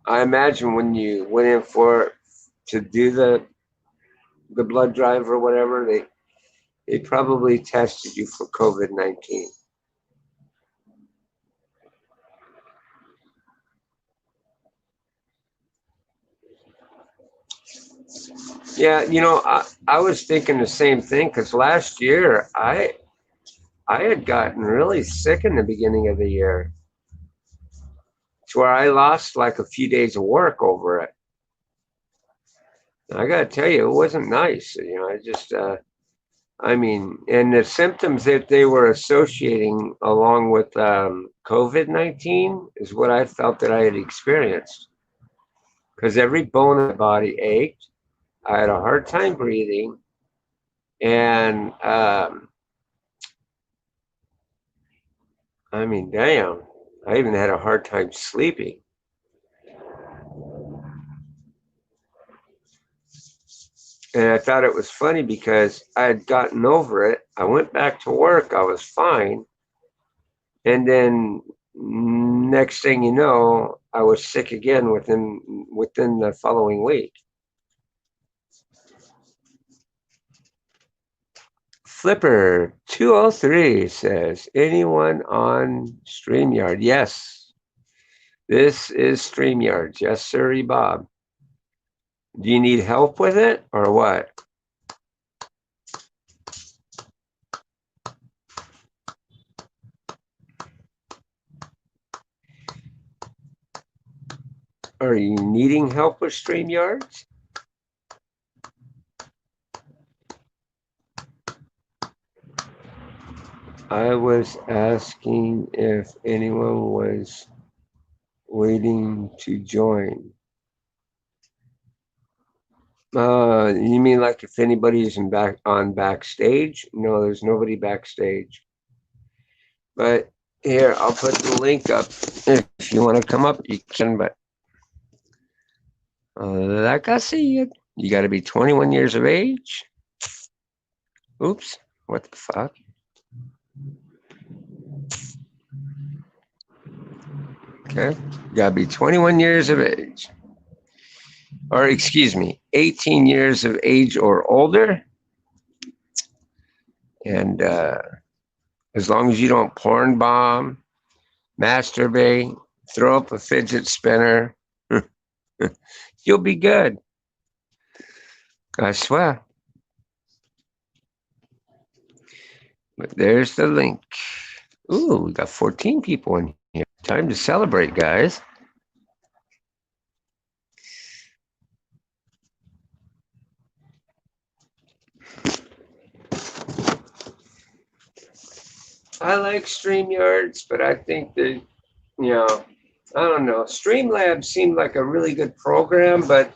I imagine when you went in for to do the blood drive or whatever, they probably tested you for COVID-19. Yeah, I was thinking the same thing because last year I had gotten really sick in the beginning of the year to where I lost like a few days of work over it. I gotta tell you, it wasn't nice. I just I mean, and the symptoms that they were associating along with COVID-19 is what I felt that I had experienced because every bone in my body ached. I had a hard time breathing, and I mean, damn, I even had a hard time sleeping. And I thought it was funny because I had gotten over it. I went back to work. I was fine. And then next thing you know, I was sick again within the following week. Flipper 203 says, anyone on StreamYard? Yes, this is StreamYard. Yes, sir, Bob. Do you need help with it or what? Are you needing help with StreamYard? I was asking if anyone was waiting to join. You mean like if anybody's on backstage? No, there's nobody backstage. But here, I'll put the link up. If you want to come up, you can, but like I said, you got to be 21 years of age. Oops, what the fuck? Okay, you got to be 21 years of age. Or excuse me, 18 years of age or older. And as long as you don't porn bomb, masturbate, throw up a fidget spinner, you'll be good. I swear. But there's the link. Ooh, we got 14 people in here. Time to celebrate, guys. I like StreamYards, but I think that, I don't know. Streamlabs seemed like a really good program, but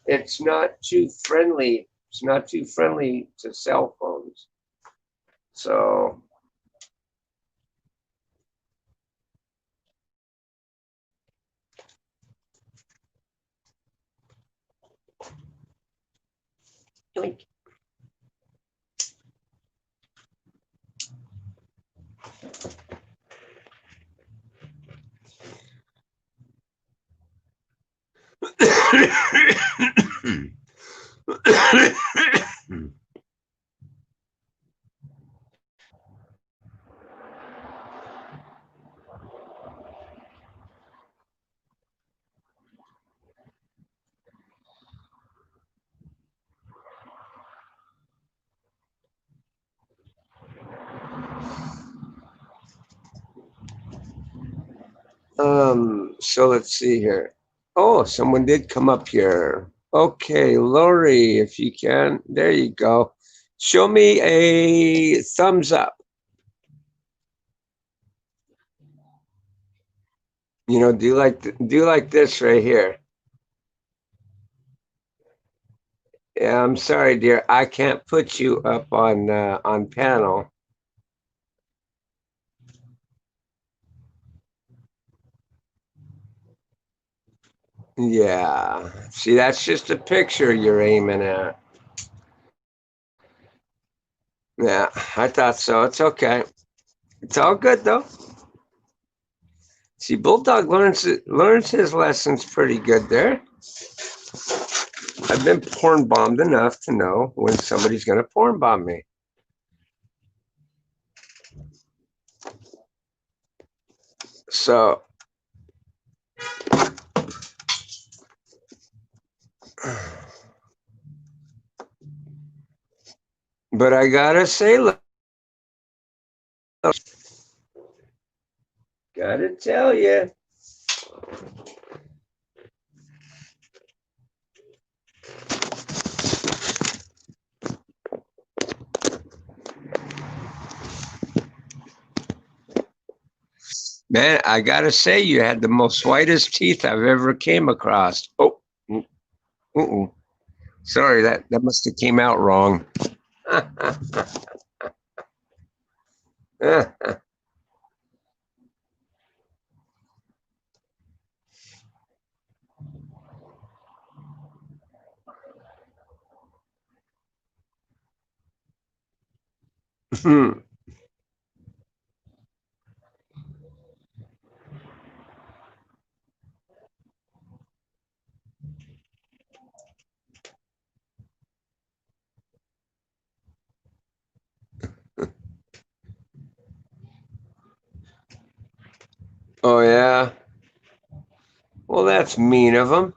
it's not too friendly. It's not too friendly to cell phones. So Yoink. So let's see here. Oh, someone did come up here. Okay, Lori, if you can, there you go. Show me a thumbs up. Do like this right here. Yeah, I'm sorry, dear. I can't put you up on panel. Yeah. See, that's just a picture you're aiming at. Yeah, I thought so. It's okay. It's all good though. See, Bulldog learns his lessons pretty good there. I've been porn bombed enough to know when somebody's gonna porn bomb me. So but I gotta say, look, gotta tell you, man, I gotta say, you had the most whitest teeth I've ever came across. Oh, sorry, that must have came out wrong. Oh yeah. Well, that's mean of him.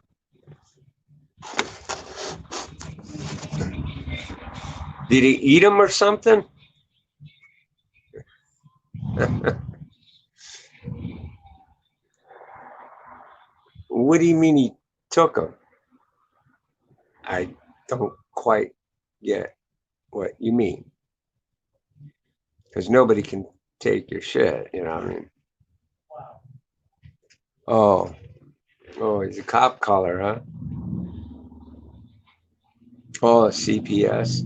Did he eat him or something? What do you mean he took him? I don't quite get what you mean. Because nobody can take your shit, you know what I mean? Oh, oh, he's a cop caller, huh? Oh, CPS.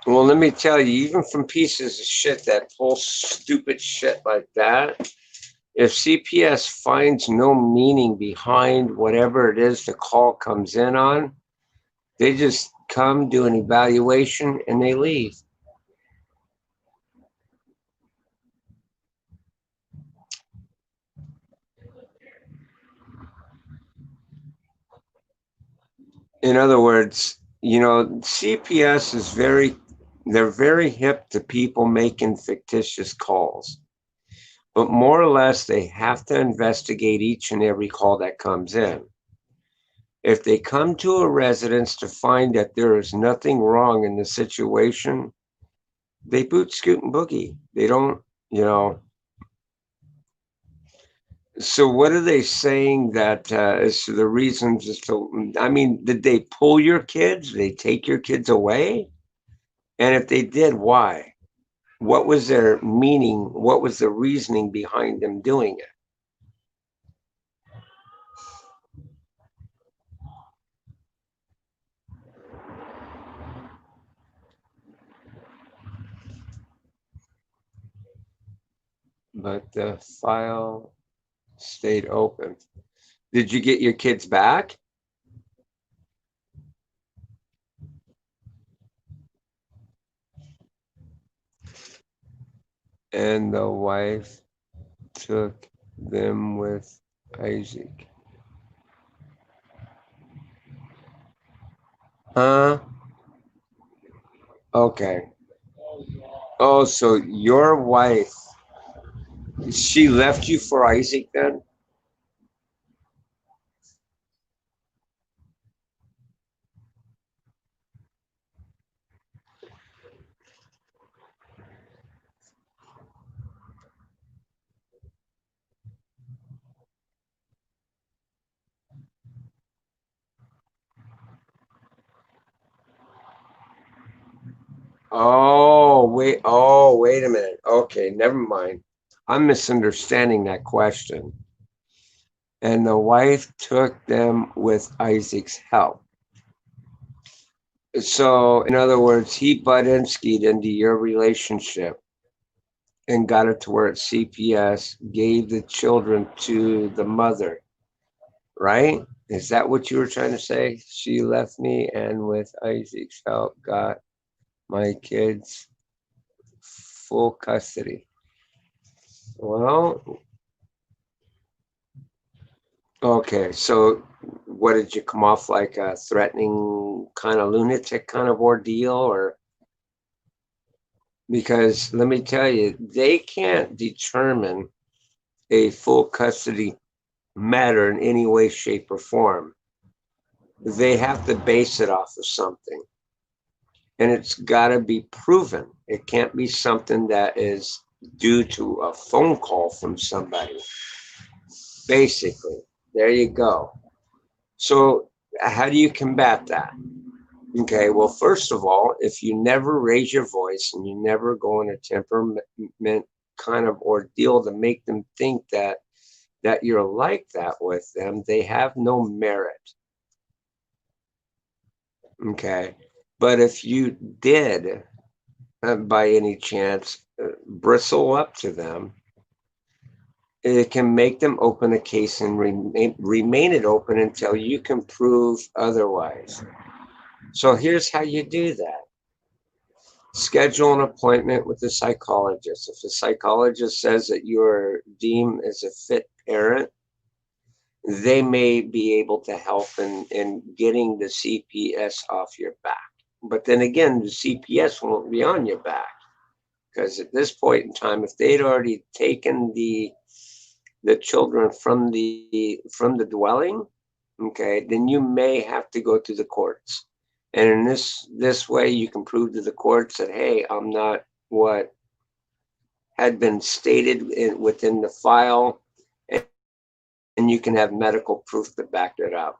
Well, let me tell you, even from pieces of shit that pull stupid shit like that, if CPS finds no meaning behind whatever it is the call comes in on, they just come, do an evaluation, and they leave. In other words, CPS is they're very hip to people making fictitious calls. But more or less, they have to investigate each and every call that comes in. If they come to a residence to find that there is nothing wrong in the situation, they boot, scoot, and boogie. They don't, you know. So what are they saying that as to the reasons as to, I mean, did they pull your kids? Did they take your kids away? And if they did, why? What was their meaning? What was the reasoning behind them doing it? But the file stayed open. Did you get your kids back? And the wife took them with Isaac. Huh? Okay. Oh, so your wife, she left you for Isaac then? Oh, wait a minute. Okay, never mind. I'm misunderstanding that question. And the wife took them with Isaac's help. So, in other words, he butt-in-skied into your relationship and got it to where it's CPS, gave the children to the mother. right? Is that what you were trying to say? She left me and with Isaac's help got my kids full custody. Well, okay, so what did you come off like a threatening kind of lunatic kind of ordeal or because let me tell you, they can't determine a full custody matter in any way, shape, or form. They have to base it off of something. And it's got to be proven. It can't be something that is due to a phone call from somebody. Basically, there you go. So, how do you combat that? Okay, well, first of all, if you never raise your voice and you never go in a temperament kind of ordeal to make them think that you're like that with them, they have no merit. Okay, but if you did, by any chance, bristle up to them, it can make them open a case and remain it open until you can prove otherwise. So here's how you do that. Schedule an appointment with a psychologist. If the psychologist says that you're deemed as a fit parent, they may be able to help in getting the CPS off your back. But then again, the CPS won't be on your back because at this point in time, if they'd already taken the children from the dwelling, okay, then you may have to go to the courts. And in this way, you can prove to the courts that, hey, I'm not what had been stated within the file, and you can have medical proof to back that up.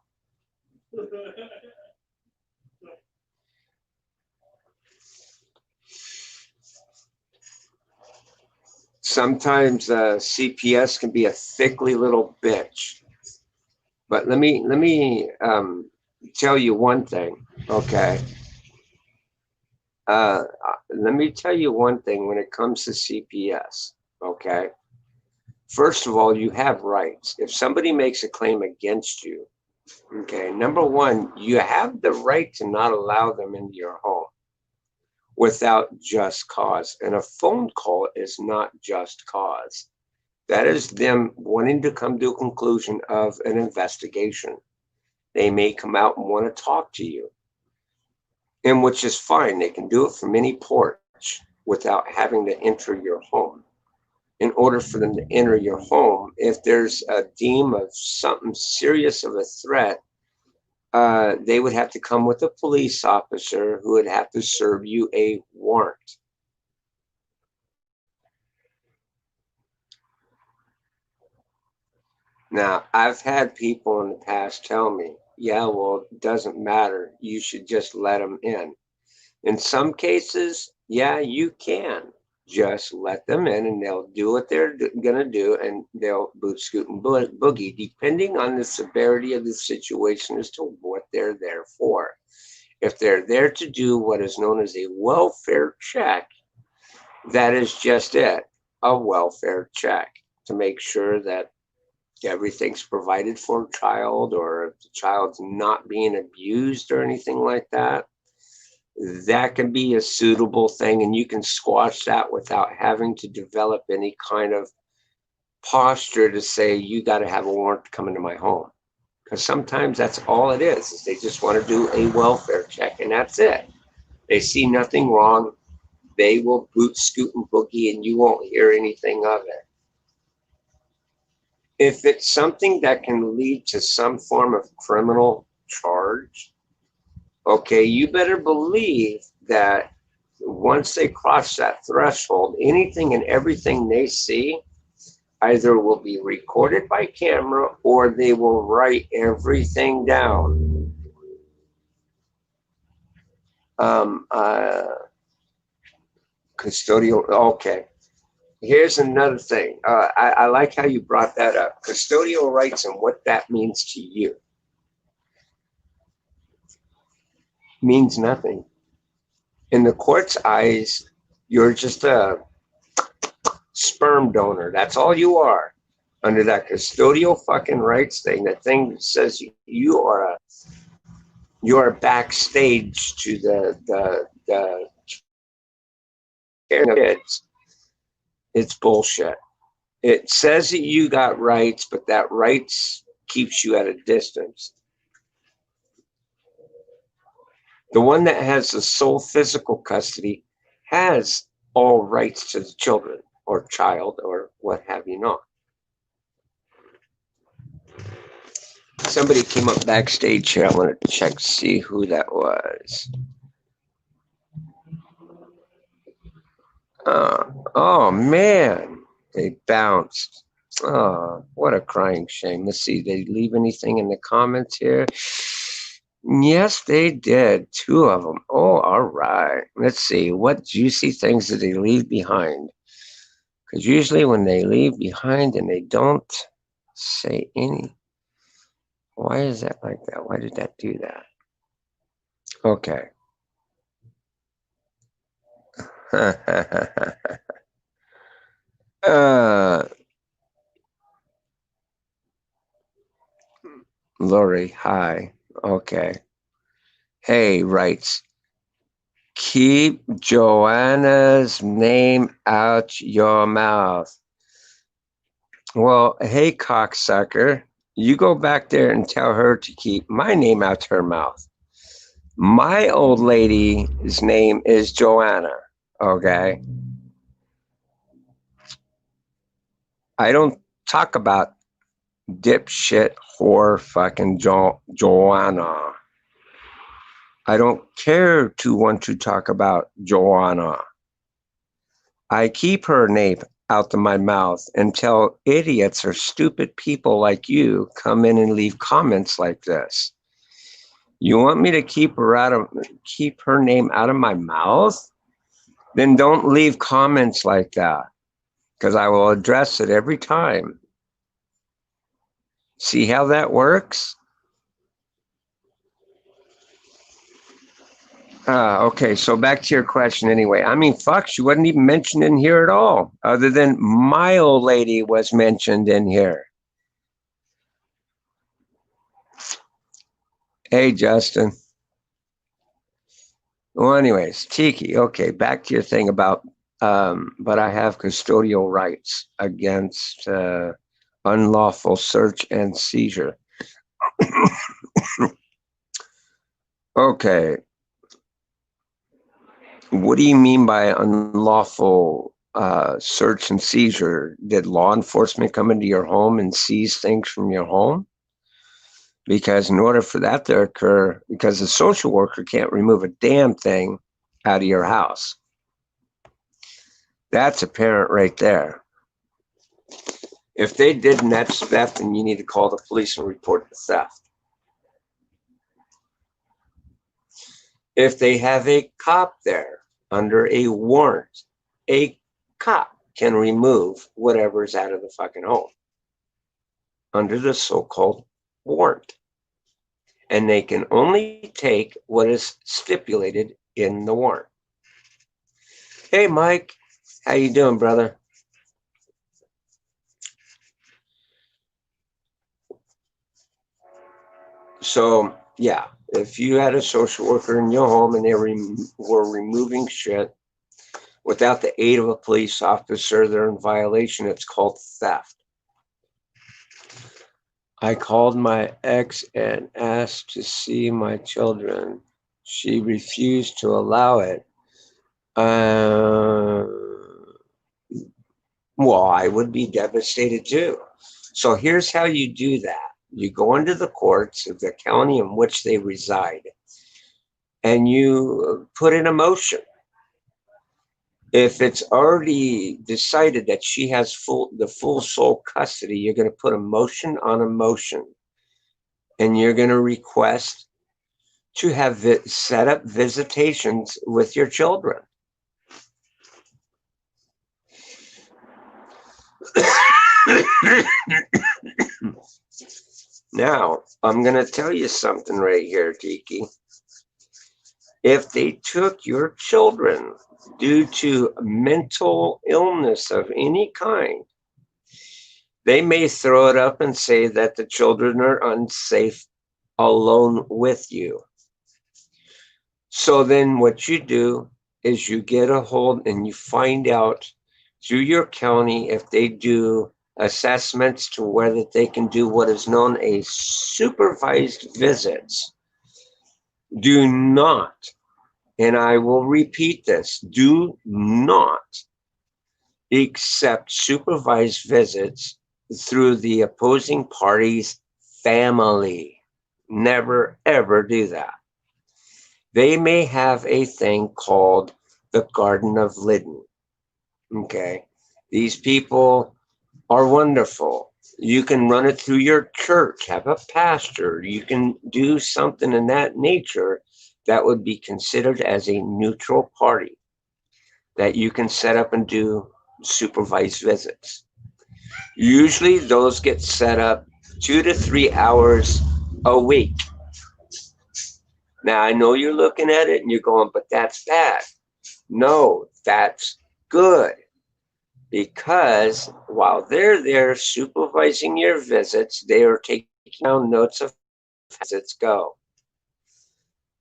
Sometimes CPS can be a thickly little bitch. But let me tell you one thing, okay? Let me tell you one thing when it comes to CPS, okay? First of all, you have rights. If somebody makes a claim against you, okay, number one, you have the right to not allow them into your home without just cause. And a phone call is not just cause. That is them wanting to come to a conclusion of an investigation. They may come out and want to talk to you, and which is fine. They can do it from any porch without having to enter your home. In order for them to enter your home, if there's a deem of something serious of a threat, they would have to come with a police officer who would have to serve you a warrant. Now, I've had people in the past tell me, yeah, well, it doesn't matter. You should just let them in. In some cases, yeah, you can just let them in and they'll do what they're going to do and they'll boot, scoot, and boogie, depending on the severity of the situation as to what they're there for. If they're there to do what is known as a welfare check, that is just it, a welfare check, to make sure that everything's provided for a child, or if the child's not being abused or anything like that. That can be a suitable thing, and you can squash that without having to develop any kind of posture to say you got to have a warrant to come into my home, because sometimes that's all it is they just want to do a welfare check and that's it. They see nothing wrong, they will boot, scoot, and boogie, and you won't hear anything of it. If it's something that can lead to some form of criminal charge, okay, you better believe that once they cross that threshold, anything and everything they see either will be recorded by camera or they will write everything down. Custodial, okay. Here's another thing. I like how you brought that up. Custodial rights and what that means to you. Means nothing. In the court's eyes, you're just a sperm donor. That's all you are. under that custodial fucking rights thing, that thing says you are backstage to the kids. It's bullshit. It says that you got rights, but that rights keeps you at a distance. The one that has the sole physical custody has all rights to the children or child or what have you not. Somebody came up backstage here. I want to check to see who that was. Oh man, they bounced. Oh, what a crying shame. Let's see, did they leave anything in the comments here? Yes, they did. 2 of them. Oh, all right. Let's see. What juicy things did they leave behind? Because usually when they leave behind and they don't say any. Why is that like that? Why did that do that? Okay. Lori, hi. Okay. Hey, writes, keep Joanna's name out your mouth. Well, hey, cocksucker, you go back there and tell her to keep my name out her mouth. My old lady's name is Joanna, okay? I don't talk about dipshit whore fucking Joanna. I don't care to want to talk about Joanna. I keep her name out of my mouth until idiots or stupid people like you come in and leave comments like this. You want me to keep her name out of my mouth? Then don't leave comments like that, because I will address it every time. See how that works? Okay, so back to your question anyway. I mean, fuck, she wasn't even mentioned in here at all, other than my old lady was mentioned in here. Hey, Justin. Well, anyways, Tiki, okay, back to your thing about, but I have custodial rights against unlawful search and seizure. Okay. What do you mean by unlawful search and seizure? Did law enforcement come into your home and seize things from your home? Because in order for that to occur, because the social worker can't remove a damn thing out of your house. That's apparent right there. If they did and that's theft, then you need to call the police and report the theft. If they have a cop there under a warrant, a cop can remove whatever's out of the fucking home under the so-called warrant. And they can only take what is stipulated in the warrant. Hey, Mike, how you doing, brother? So, yeah, if you had a social worker in your home and they were removing shit without the aid of a police officer, they're in violation. It's called theft. I called my ex and asked to see my children. She refused to allow it. Well, I would be devastated too. So here's how you do that. You go into the courts of the county in which they reside and you put in a motion. If it's already decided that she has the full sole custody, you're going to put a motion on a motion and you're going to request to have set up visitations with your children. Now, I'm going to tell you something right here, Tiki. If they took your children due to mental illness of any kind, They may throw it up and say that the children are unsafe alone with you. So then what you do is you get a hold and you find out through your county if they do assessments to whether they can do what is known as supervised visits. Do not, and I will repeat this, do not accept supervised visits through the opposing party's family. Never, ever do that. They may have a thing called the Garden of Lydon. Okay. These people are wonderful. You can run it through your church, have a pastor. You can do something in that nature that would be considered as a neutral party that you can set up and do supervised visits. Usually those get set up 2 to 3 hours a week. Now I know you're looking at it and you're going, but that's bad. No, that's good. Because while they're there supervising your visits, they are taking down notes of visits go.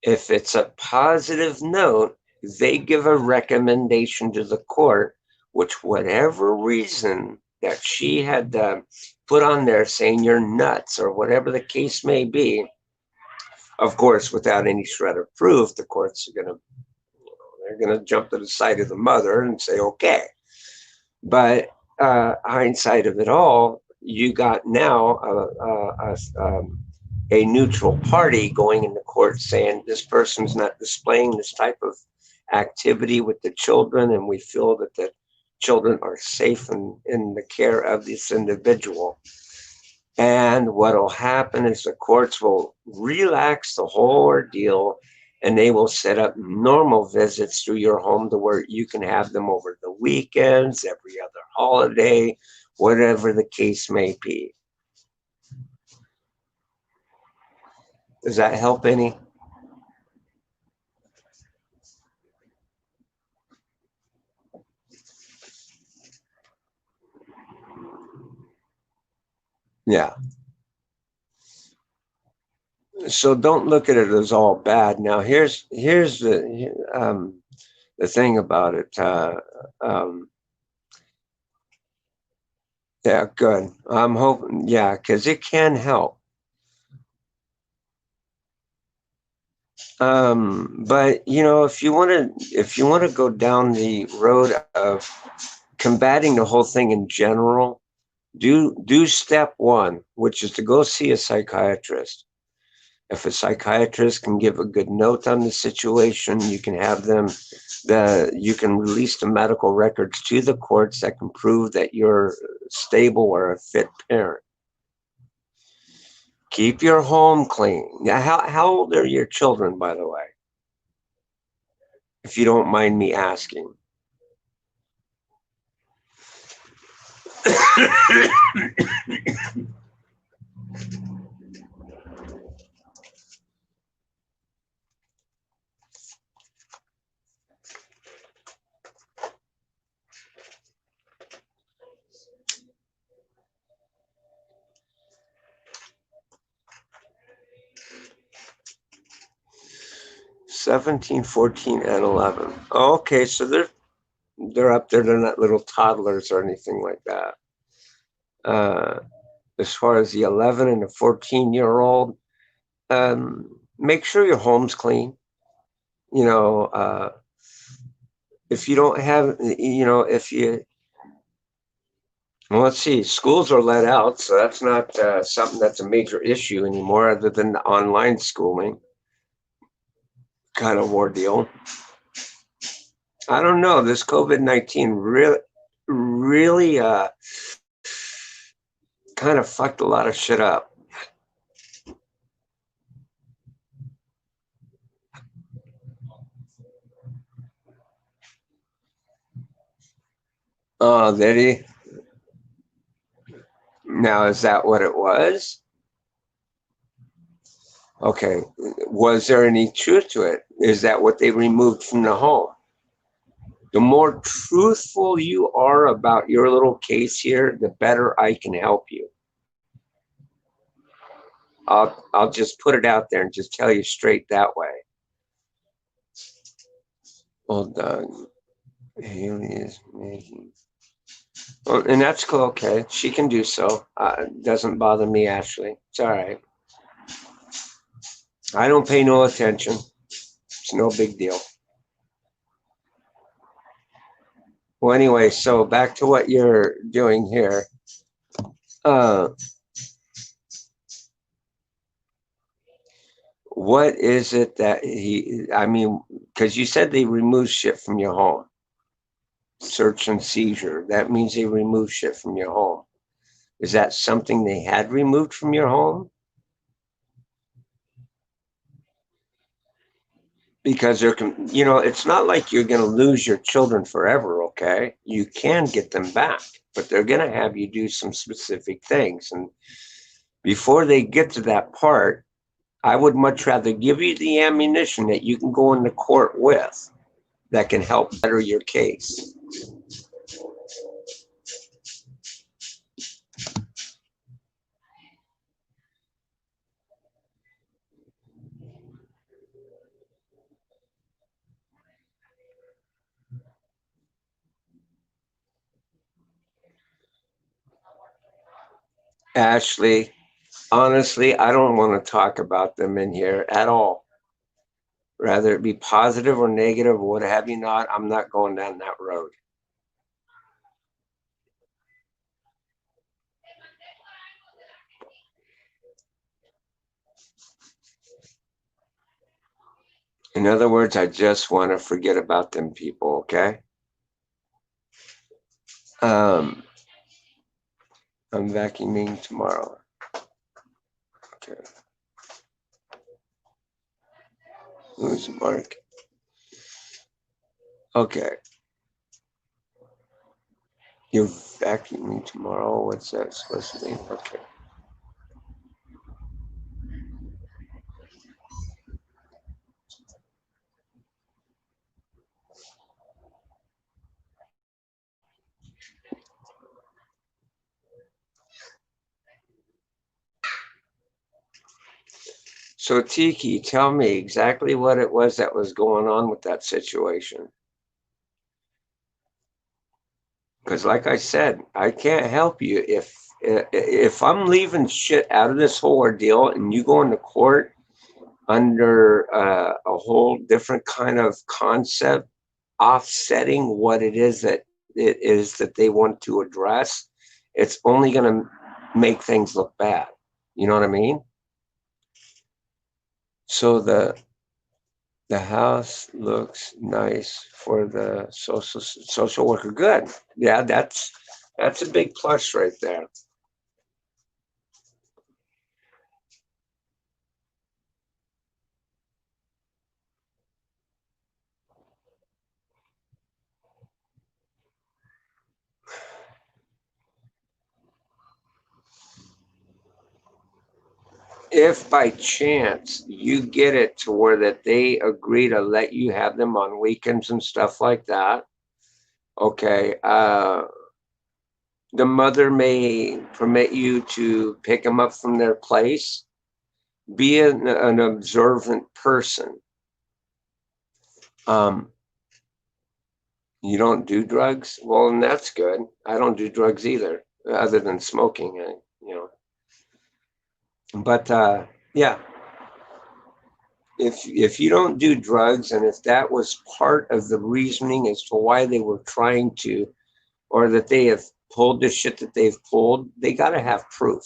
If it's a positive note, they give a recommendation to the court, which whatever reason that she had put on there saying you're nuts or whatever the case may be, of course, without any shred of proof, the courts are they're gonna jump to the side of the mother and say, okay. But hindsight of it all, you got now a neutral party going in the court saying this person's not displaying this type of activity with the children, and we feel that the children are safe in the care of this individual. And what will happen is the courts will relax the whole ordeal, and they will set up normal visits through your home to where you can have them over the weekends, every other holiday, whatever the case may be. Does that help any? Yeah. So don't look at it as all bad. Now here's the thing about it. Yeah, good. I'm hoping, yeah, because it can help. But you know, if you want to go down the road of combating the whole thing in general, do step one, which is to go see a psychiatrist. If a psychiatrist can give a good note on the situation, you can have them, you can release the medical records to the courts that can prove that you're stable or a fit parent. Keep your home clean. Now, how old are your children, by the way? If you don't mind me asking. 17, 14, and 11. Oh, okay, so they're up there. They're not little toddlers or anything like that. As far as the 11 and the 14-year-old, make sure your home's clean. You know, if you don't have, you know, well, let's see, schools are let out, so that's not something that's a major issue anymore, other than the online schooling kind of ordeal. I don't know. This COVID-19 really kind of fucked a lot of shit up. Oh, did he? Now, is that what it was? Okay. Was there any truth to it? Is that what they removed from the home? The more truthful you are about your little case here, the better I can help you. I'll just put it out there and just tell you straight that way. Well, Doug, Haley is making. Well, and that's cool. Okay, she can do so. Doesn't bother me, Ashley. It's all right. I don't pay no attention. It's no big deal. Well, anyway, so back to what you're doing here. What is it that I mean, because you said they remove shit from your home. Search and seizure. That means they remove shit from your home. Is that something they had removed from your home? Because it's not like you're going to lose your children forever, okay? You can get them back, but they're going to have you do some specific things. And before they get to that part, I would much rather give you the ammunition that you can go into court with that can help better your case. Ashley, honestly, I don't want to talk about them in here at all. Rather it be positive or negative or what have you not, I'm not going down that road. In other words, I just want to forget about them people, okay? I'm vacuuming tomorrow. Okay. Who's Mark? Okay. You're vacuuming tomorrow? What's that supposed to mean? Okay. So Tiki, tell me exactly what it was that was going on with that situation. Because like I said, I can't help you if I'm leaving shit out of this whole ordeal and you go into court under a whole different kind of concept, offsetting what it is that they want to address, it's only going to make things look bad. You know what I mean? So the house looks nice for the social worker. Good. Yeah, that's a big plus right there. If by chance you get it to where that they agree to let you have them on weekends and stuff like that, okay, the mother may permit you to pick them up from their place. Be an observant person. You don't do drugs? Well, and that's good. I don't do drugs either, other than smoking, But yeah, if you don't do drugs, and if that was part of the reasoning as to why they were trying to, or that they have pulled the shit that they've pulled, they got to have proof.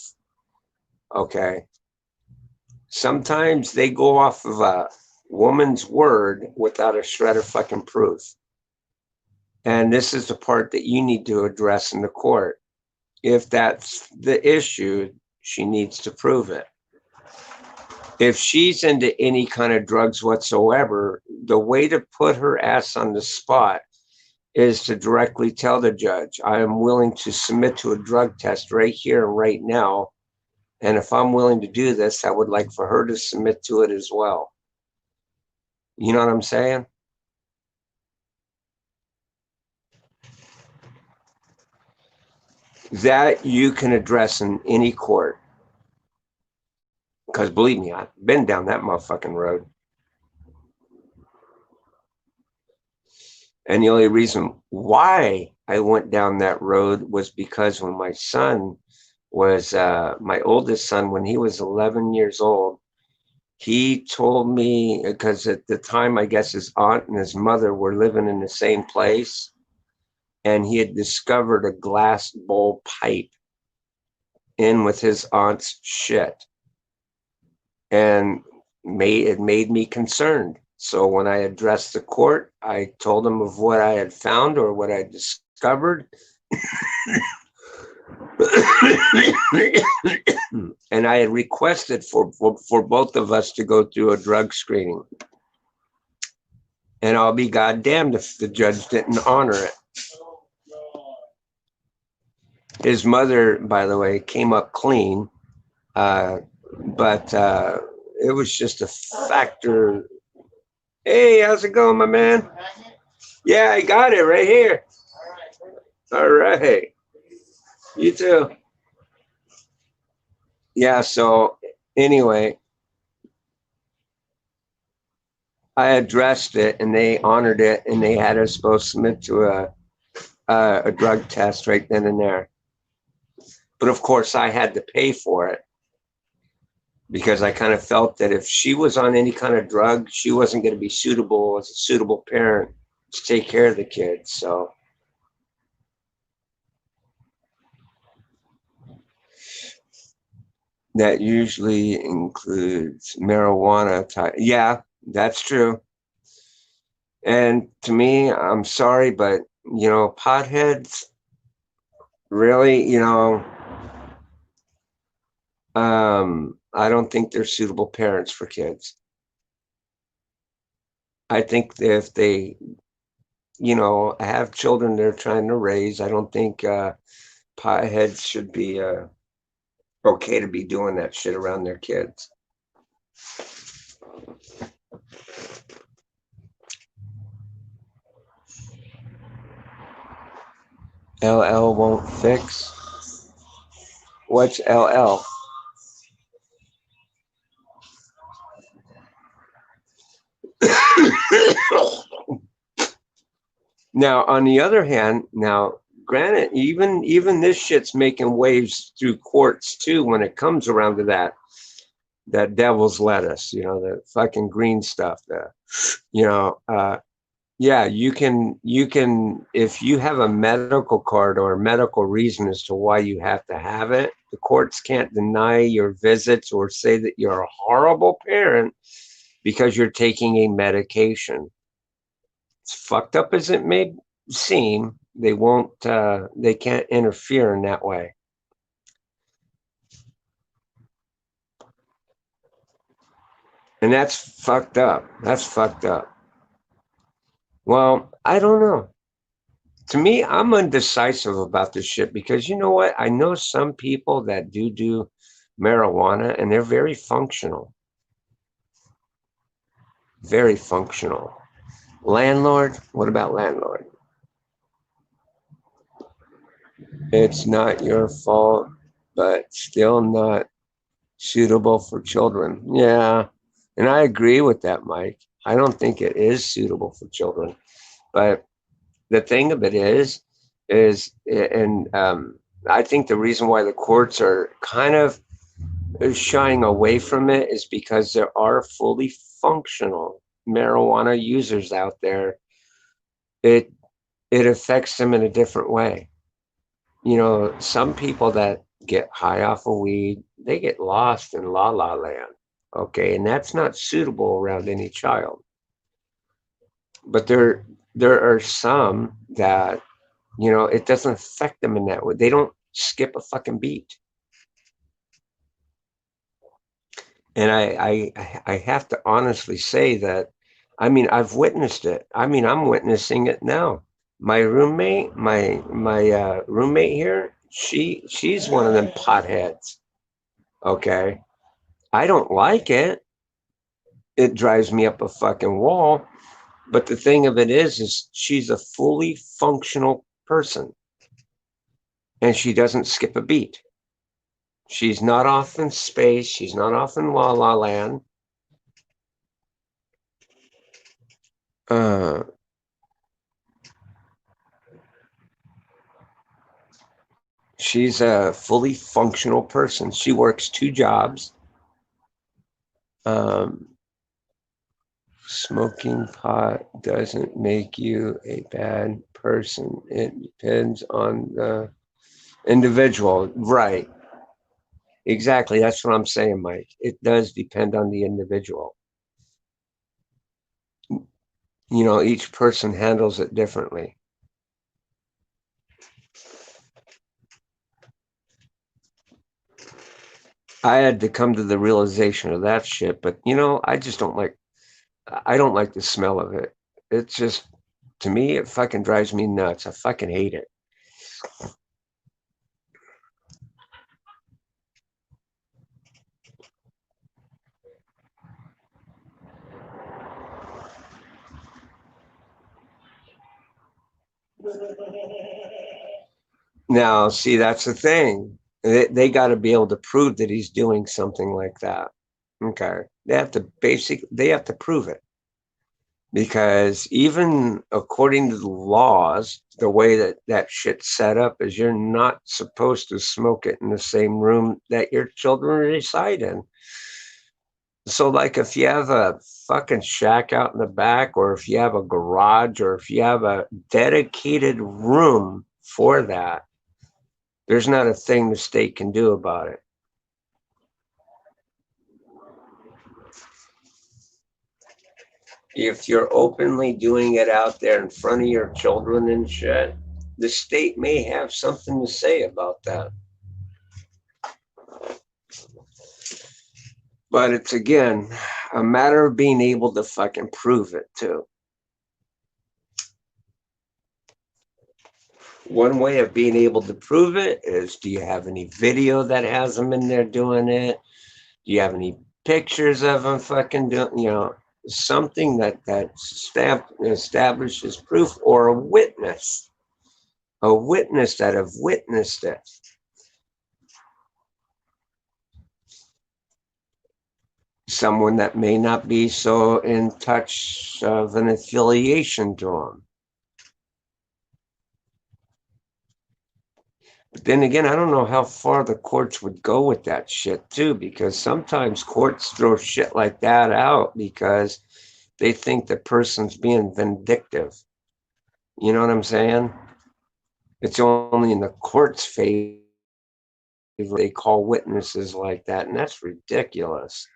Okay. Sometimes they go off of a woman's word without a shred of fucking proof. And this is the part that you need to address in the court. If that's the issue, she needs to prove it. If she's into any kind of drugs whatsoever, the way to put her ass on the spot is to directly tell the judge, I am willing to submit to a drug test right here and right now. And if I'm willing to do this, I would like for her to submit to it as well. You know what I'm saying? that you can address in any court. Because believe me, I've been down that motherfucking road. And the only reason why I went down that road was because when my son was, my oldest son, when he was 11 years old, he told me, because at the time, I guess his aunt and his mother were living in the same place, and he had discovered a glass bowl pipe in with his aunt's shit. And it made me concerned. So when I addressed the court, I told them of what I had found or what I discovered. And I had requested for both of us to go through a drug screening. And I'll be goddamned if the judge didn't honor it. His mother, by the way, came up clean, but it was just a factor. Hey, how's it going, my man? Yeah, I got it right here. All right. You too. Yeah, so anyway, I addressed it and they honored it, and they had us both submit to a drug test right then and there. But of course, I had to pay for it because I kind of felt that if she was on any kind of drug, she wasn't going to be suitable as a suitable parent to take care of the kids. So that usually includes marijuana. Yeah, that's true. And to me, I'm sorry, but you know, potheads really, you know, I don't think they're suitable parents for kids. I think if they, you know, have children they're trying to raise, I don't think potheads should be okay to be doing that shit around their kids. LL won't fix. What's LL? Now, on the other hand, now, granted, even this shit's making waves through courts too when it comes around to that devil's lettuce, you know, the fucking green stuff, yeah, you can, if you have a medical card or a medical reason as to why you have to have it, the courts can't deny your visits or say that you're a horrible parent because you're taking a medication. As fucked up as it may seem, they can't interfere in that way. And that's fucked up. That's fucked up. Well, I don't know. To me, I'm undecisive about this shit because you know what? I know some people that do marijuana and they're very functional. Very functional. Landlord? What about landlord? It's not your fault, but still not suitable for children. Yeah. And I agree with that, Mike. I don't think it is suitable for children. But the thing of it is, and I think the reason why the courts are kind of shying away from it is because there are fully functional marijuana users out there. It affects them in a different way. You know, some people that get high off of weed, they get lost in la la land. Okay, and that's not suitable around any child. But there are some that, you know, it doesn't affect them in that way. They don't skip a fucking beat. And I have to honestly say that, I mean, I've witnessed it. I mean, I'm witnessing it now. My roommate, my roommate here, she's one of them potheads. Okay, I don't like it. It drives me up a fucking wall. But the thing of it is she's a fully functional person. and she doesn't skip a beat. She's not off in space. She's not off in La La Land. She's a fully functional person. She works 2 jobs. Smoking pot doesn't make you a bad person. It depends on the individual. Right. Exactly. That's what I'm saying, Mike. It does depend on the individual. You know, each person handles it differently. I had to come to the realization of that shit, but you know, I don't like the smell of it. It's just, to me, it fucking drives me nuts. I fucking hate it. Now, see, that's the thing. They got to be able to prove that he's doing something like that. Okay. They have to prove it. Because even according to the laws, the way that shit's set up is you're not supposed to smoke it in the same room that your children reside in. So, like, if you have a fucking shack out in the back, or if you have a garage, or if you have a dedicated room for that, there's not a thing the state can do about it. If you're openly doing it out there in front of your children and shit, the state may have something to say about that. But it's, again, a matter of being able to fucking prove it too. One way of being able to prove it is, do you have any video that has them in there doing it? Do you have any pictures of them fucking doing, you know, something that establishes proof, or a witness that have witnessed it. Someone that may not be so in touch of an affiliation to them. But then again, I don't know how far the courts would go with that shit too, because sometimes courts throw shit like that out because they think the person's being vindictive. You know what I'm saying? It's only in the court's favor they call witnesses like that, and that's ridiculous.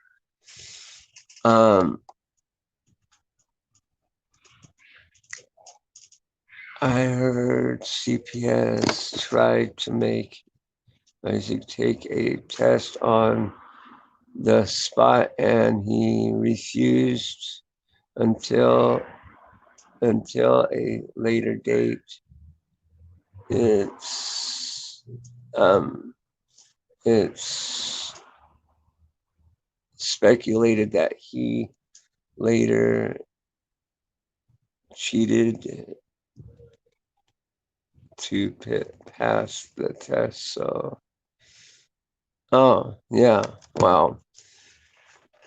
I heard CPS tried to make Isaac take a test on the spot, and he refused until a later date. It's speculated that he later cheated to pass the test. So, oh yeah, wow.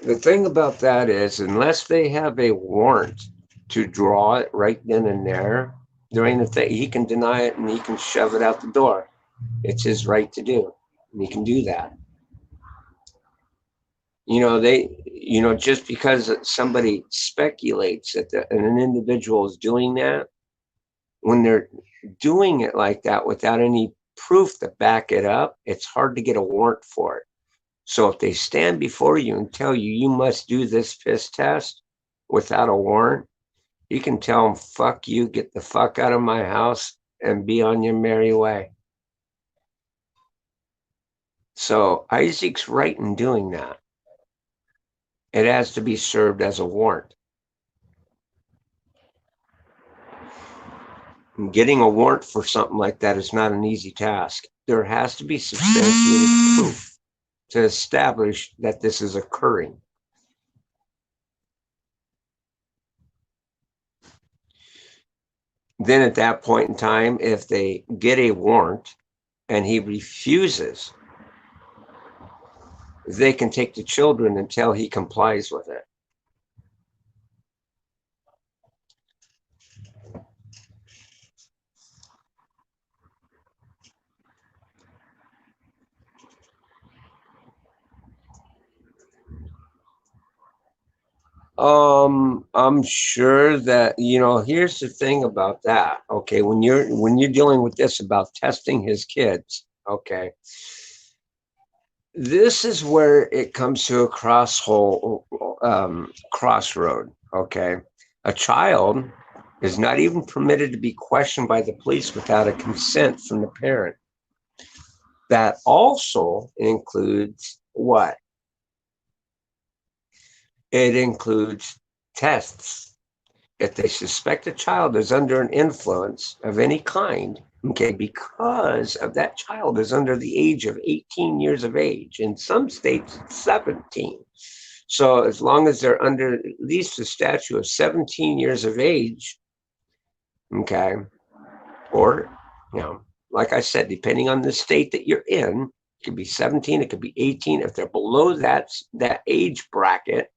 The thing about that is, unless they have a warrant to draw it right then and there ain't a thing. He can deny it and he can shove it out the door. It's his right to do, and he can do that. You know, just because somebody speculates that an individual is doing that, when they're doing it like that without any proof to back it up, it's hard to get a warrant for it. So if they stand before you and tell you, you must do this piss test without a warrant, you can tell them, fuck you, get the fuck out of my house and be on your merry way. So Isaac's right in doing that. It has to be served as a warrant. And getting a warrant for something like that is not an easy task. There has to be substantiated proof to establish that this is occurring. Then at that point in time, if they get a warrant and he refuses, they can take the children until he complies with it. I'm sure that, here's the thing about that. Okay, when you're dealing with this about testing his kids, okay, this is where it comes to a crossroad. Okay, a child is not even permitted to be questioned by the police without a consent from the parent. That also includes what? It includes tests. If they suspect a child is under an influence of any kind, okay, because of that child is under the age of 18 years of age, in some states, 17. So as long as they're under at least the statute of 17 years of age, okay, or, like I said, depending on the state that you're in, it could be 17, it could be 18. If they're below that age bracket,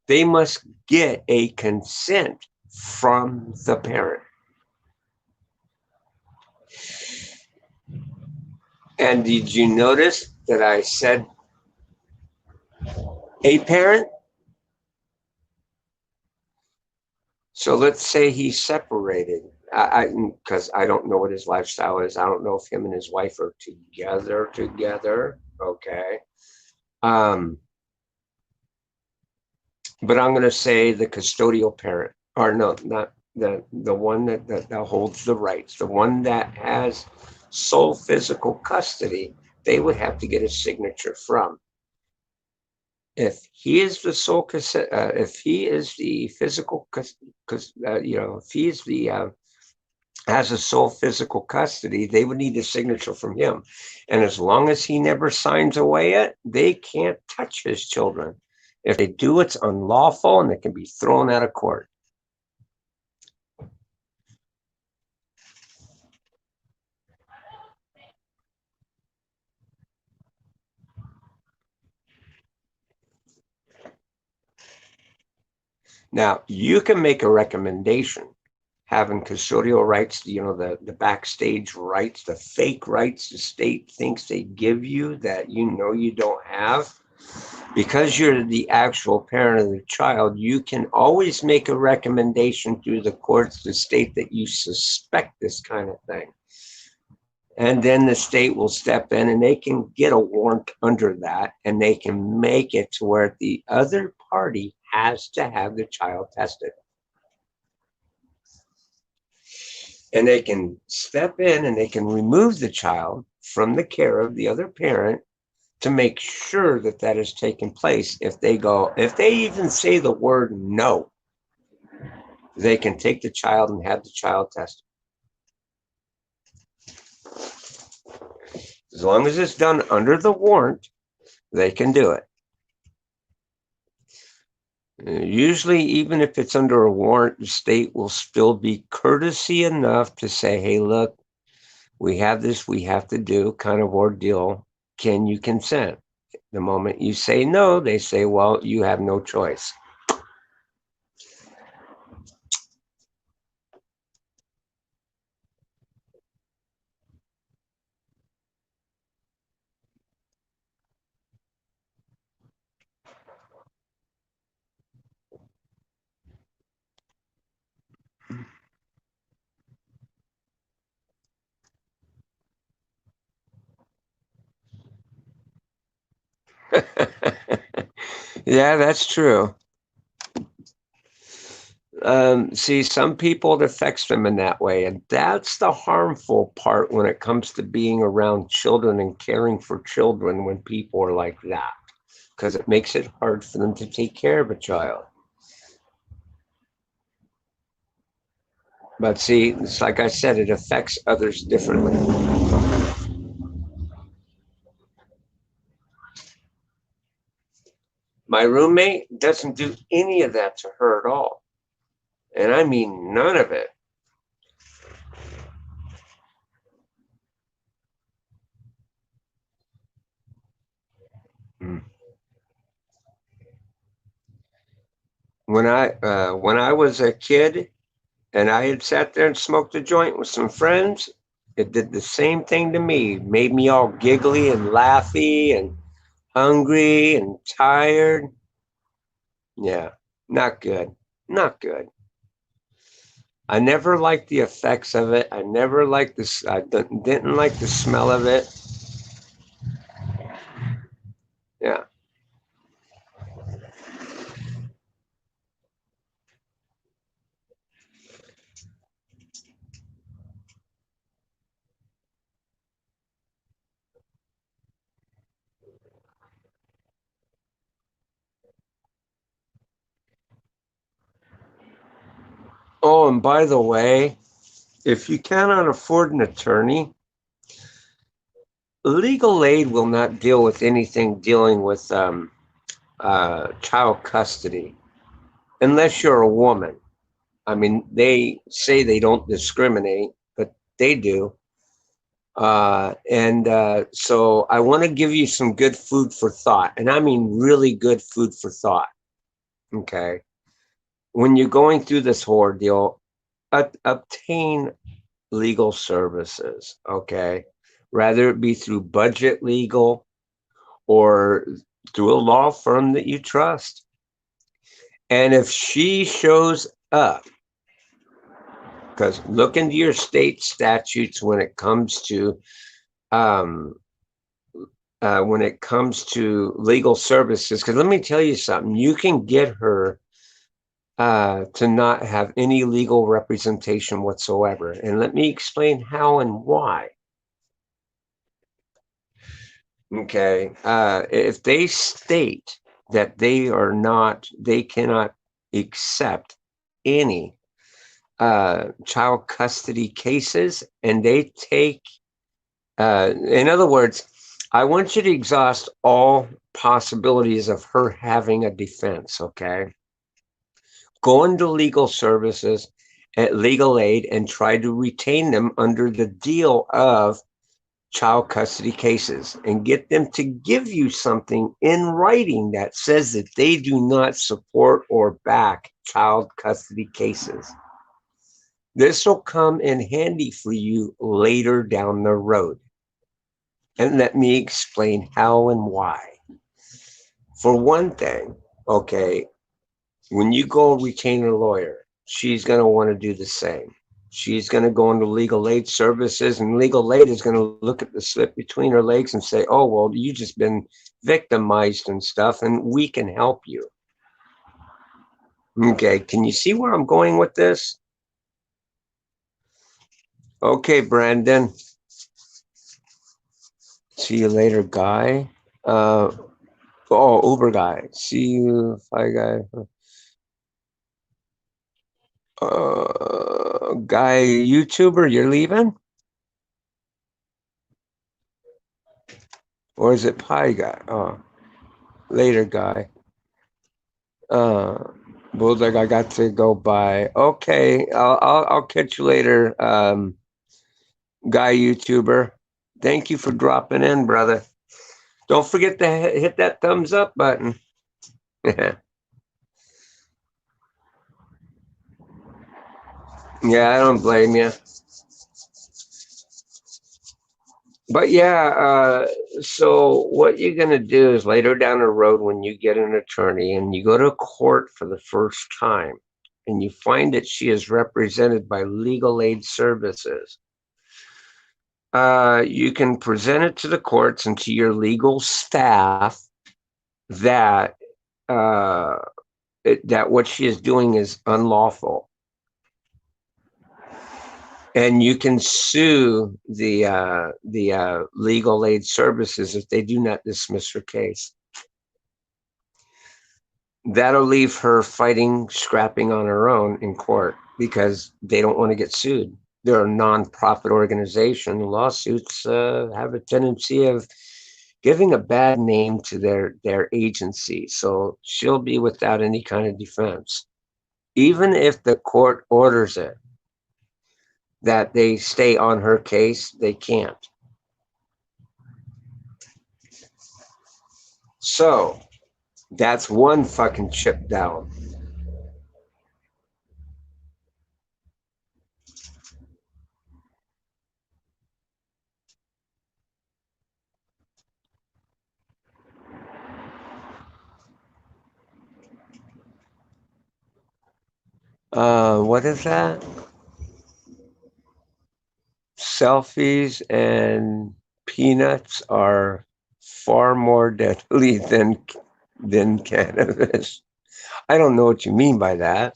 they must get a consent from the parent. And did you notice that I said a parent? So let's say he's separated. Because I don't know what his lifestyle is. I don't know if him and his wife are together. Okay. But I'm going to say the custodial parent, or no, not the one that holds the rights, the one that has sole physical custody. They would have to get a signature from. If he is the sole, if he is the physical, if he is the has a sole physical custody, they would need a signature from him. And as long as he never signs away it, they can't touch his children. If they do, it's unlawful and they can be thrown out of court. Now, you can make a recommendation having custodial rights, the backstage rights, the fake rights the state thinks they give you that you don't have. Because you're the actual parent of the child, you can always make a recommendation through the courts to state that you suspect this kind of thing. And then the state will step in and they can get a warrant under that, and they can make it to where the other party has to have the child tested. And they can step in and they can remove the child from the care of the other parent to make sure that that is taking place. If they even say the word no, they can take the child and have the child tested. As long as it's done under the warrant, they can do it. Usually, even if it's under a warrant, the state will still be courtesy enough to say, hey, look, we have this, we have to do kind of ordeal. Can you consent? The moment you say no, they say, well, you have no choice. Yeah, that's true. See, some people, it affects them in that way. And that's the harmful part when it comes to being around children and caring for children when people are like that, because it makes it hard for them to take care of a child. But see, it's like I said, it affects others differently. My roommate doesn't do any of that to her at all. And I mean none of it. When I was a kid and I had sat there and smoked a joint with some friends, it did the same thing to me. Made me all giggly and laughy and hungry and tired. Yeah, not good. Not good. I never liked the effects of it. I never liked this. I didn't like the smell of it. Yeah. Oh, and by the way, if you cannot afford an attorney, legal aid will not deal with anything dealing with child custody unless you're a woman. I mean, they say they don't discriminate, but they do. So I want to give you some good food for thought, and I mean really good food for thought. Okay. When you're going through this ordeal, obtain legal services. Okay. Rather it be through budget legal or through a law firm that you trust. And if she shows up, because look into your state statutes when it comes to um, legal services, because let me tell you something, you can get her to not have any legal representation whatsoever. And let me explain how and why. Okay. If they state that they cannot accept any child custody cases, and they take, in other words, I want you to exhaust all possibilities of her having a defense, okay? Go into legal services at legal aid and try to retain them under the deal of child custody cases and get them to give you something in writing that says that they do not support or back child custody cases. This will come in handy for you later down the road. And let me explain how and why. For one thing, okay, when you go retain a lawyer, she's going to want to do the same. She's going to go into legal aid services, and legal aid is going to look at the slip between her legs and say, oh, well, you just been victimized and stuff, and we can help you. Okay, can you see where I'm going with this? Okay, Brandon. See you later, Guy. Uber Guy. See you, Fi Guy. Guy, YouTuber, you're leaving? Or is it Pie Guy? Oh, later, Guy. Bulldog, I got to go by. Okay, I'll catch you later, Guy, YouTuber. Thank you for dropping in, brother. Don't forget to hit that thumbs up button. Yeah, I don't blame you. But yeah, so what you're going to do is later down the road when you get an attorney and you go to court for the first time and you find that she is represented by legal aid services, you can present it to the courts and to your legal staff that that what she is doing is unlawful. And you can sue the legal aid services if they do not dismiss her case. That'll leave her fighting, scrapping on her own in court because they don't want to get sued. They're a non-profit organization. Lawsuits have a tendency of giving a bad name to their agency. So she'll be without any kind of defense. Even if the court orders it, that they stay on her case, they can't. So that's one fucking chip down. What is that? Selfies and peanuts are far more deadly than cannabis. I don't know what you mean by that.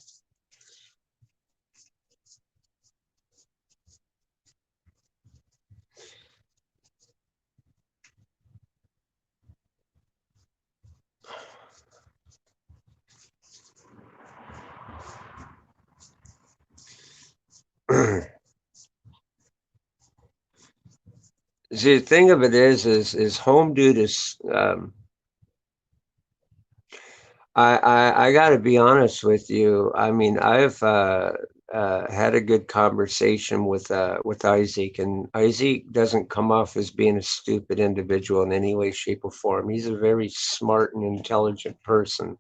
See, the thing of it is home dude is I got to be honest with you. I mean, I've had a good conversation with Isaac, and Isaac doesn't come off as being a stupid individual in any way, shape, or form. He's a very smart and intelligent person.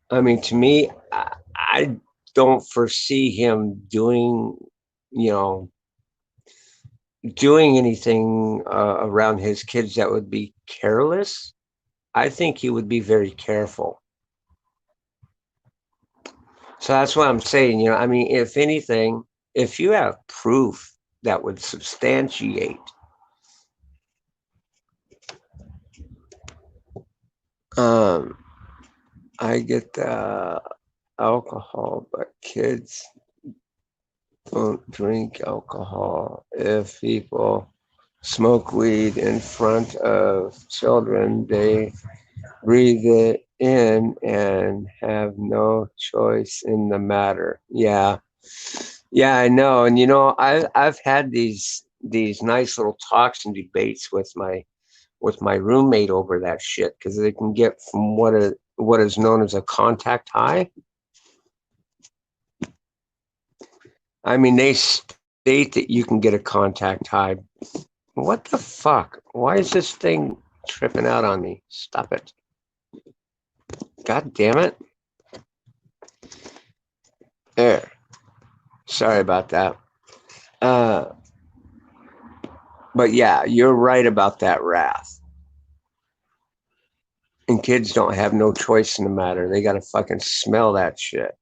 I mean, to me, I don't foresee him doing, you know, doing anything around his kids that would be careless. I think he would be very careful. So that's what I'm saying. You know, I mean, if anything, if you have proof that would substantiate um I get alcohol, but kids don't drink alcohol. If people smoke weed in front of children, they breathe it in and have no choice in the matter. Yeah. Yeah, I know. And you know, I've had these nice little talks and debates with my roommate over that shit because they can get from what is known as a contact high. I mean, they state that you can get a contact high. What the fuck? Why is this thing tripping out on me? Stop it. God damn it. There. Sorry about that. But yeah, you're right about that wrath. And kids don't have no choice in the matter. They got to fucking smell that shit.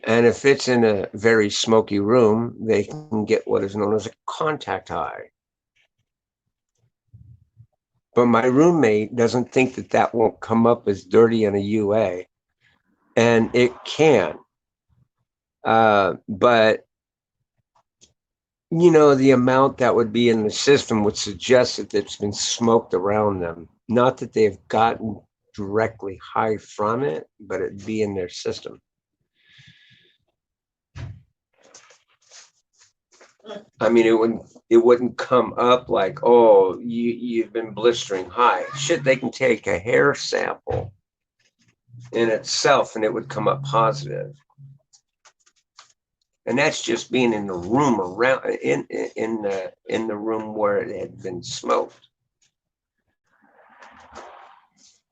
And if it's in a very smoky room, they can get what is known as a contact high. But my roommate doesn't think that that won't come up as dirty in a UA. And it can. But, you know, the amount that would be in the system would suggest that it's been smoked around them. Not that they've gotten directly high from it, but it'd be in their system. I mean, it wouldn't come up like, oh, you've been blistering high. Shit, they can take a hair sample in itself and it would come up positive. And that's just being in the room around in the room where it had been smoked.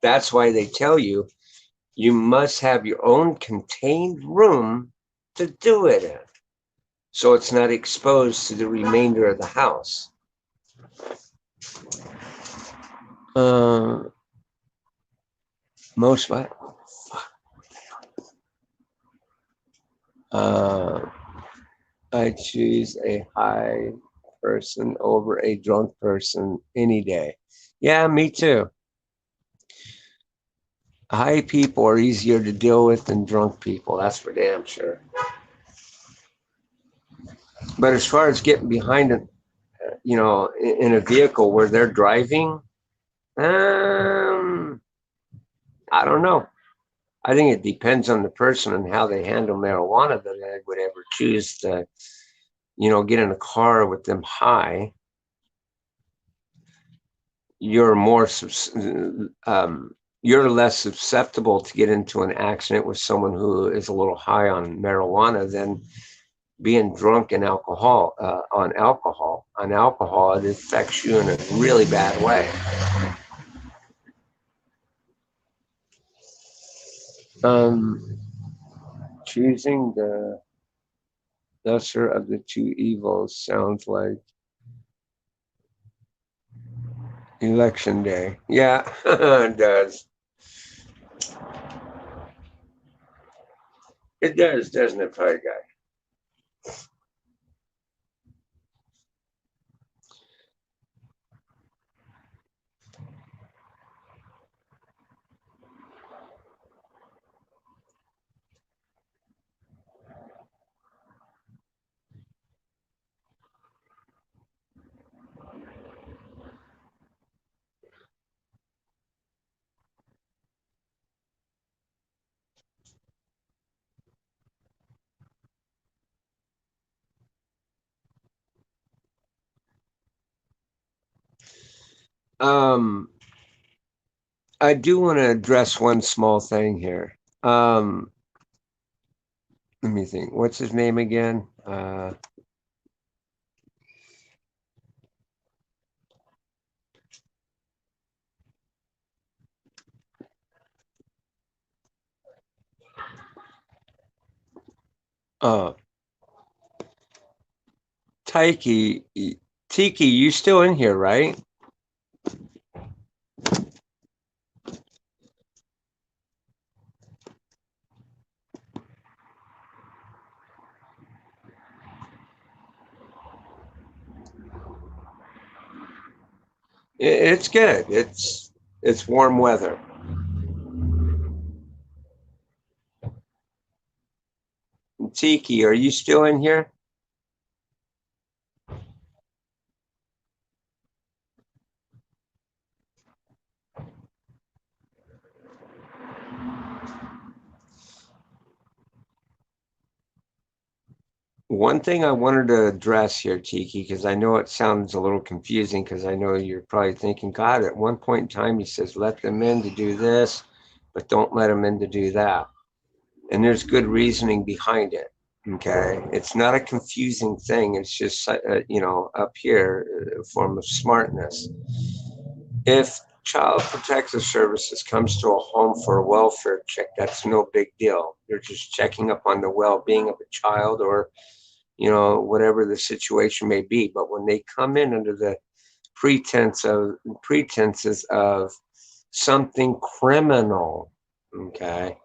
That's why they tell you you must have your own contained room to do it in, so it's not exposed to the remainder of the house. Most what? I choose a high person over a drunk person any day. Yeah, me too. High people are easier to deal with than drunk people. That's for damn sure. But as far as getting behind it, you know, in a vehicle where they're driving, I don't know. I think it depends on the person and how they handle marijuana that I would ever choose to, you know, get in a car with them high. You're more, you're less susceptible to get into an accident with someone who is a little high on marijuana being drunk and alcohol on alcohol. On alcohol, it affects you in a really bad way. Choosing the lesser of the two evils sounds like election day. Yeah, it does. It does, doesn't it, Pie Guy? Um, I do want to address one small thing here. Let me think. What's his name again? Uh, Tiki, Tiki, you still in here, right? It's good. It's warm weather. Tiki, are you still in here? One thing I wanted to address here, Tiki, because I know it sounds a little confusing, because I know you're probably thinking, God, at one point in time, he says, let them in to do this, but don't let them in to do that. And there's good reasoning behind it. Okay. It's not a confusing thing. It's just, up here, a form of smartness. If Child Protective Services comes to a home for a welfare check, that's no big deal. They're just checking up on the well-being of a child, or whatever the situation may be. But when they come in under the pretenses of something criminal, okay,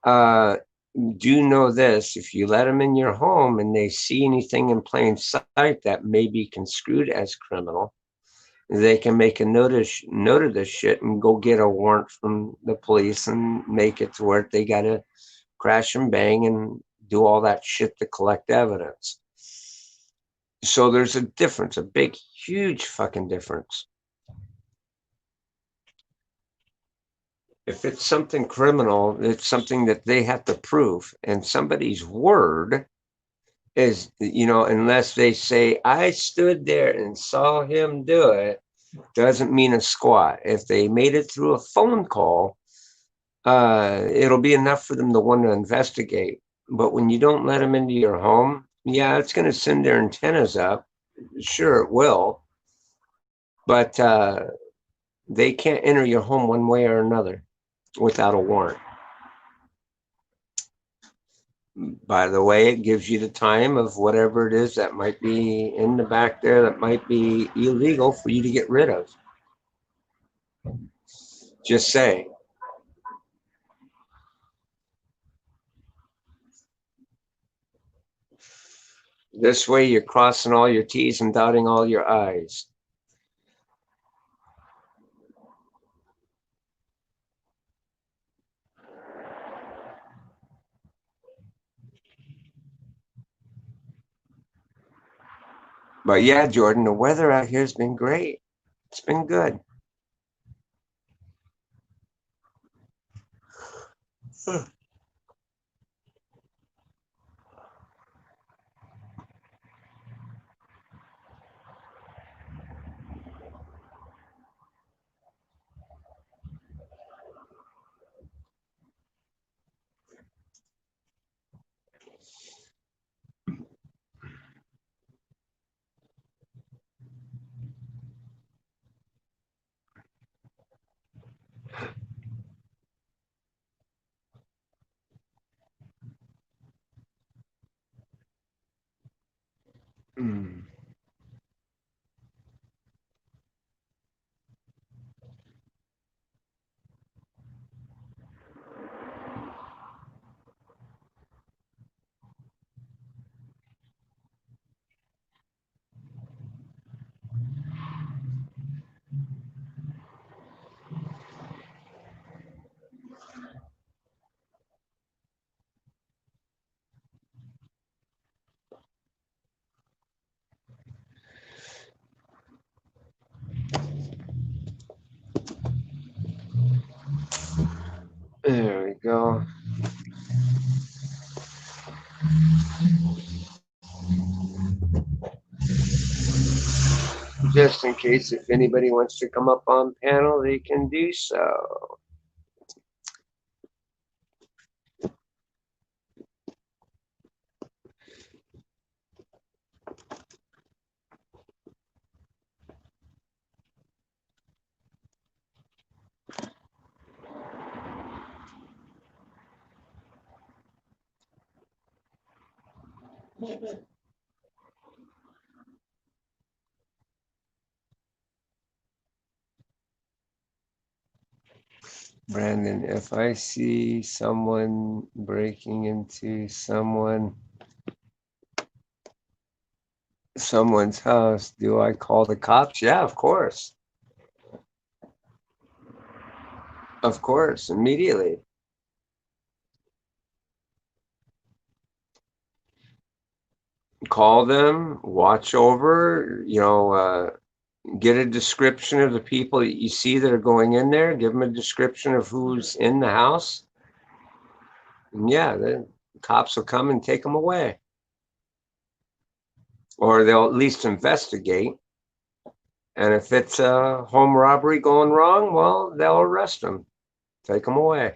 do know this: if you let them in your home and they see anything in plain sight that may be construed as criminal, they can make a note of this shit and go get a warrant from the police and make it to where they got to crash and bang and do all that shit to collect evidence. So there's a difference, a big, huge fucking difference. If it's something criminal, it's something that they have to prove, and somebody's word is, unless they say, I stood there and saw him do it, doesn't mean a squat. If they made it through a phone call, it'll be enough for them to want to investigate. But when you don't let them into your home, yeah, it's going to send their antennas up. Sure, it will. But they can't enter your home one way or another without a warrant. By the way, it gives you the time of whatever it is that might be in the back there that might be illegal for you to get rid of. Just say. This way you're crossing all your T's and dotting all your I's. But yeah, Jordan, the weather out here has been great. It's been good. Hmm. There we go. Just in case if anybody wants to come up on panel, they can do so. Brandon, if I see someone breaking into someone's house, do I call the cops? Yeah, of course. Of course, immediately. Call them, watch over, get a description of the people that you see that are going in there, give them a description of who's in the house. And yeah, the cops will come and take them away. Or they'll at least investigate. And if it's a home robbery going wrong, well, they'll arrest them, take them away.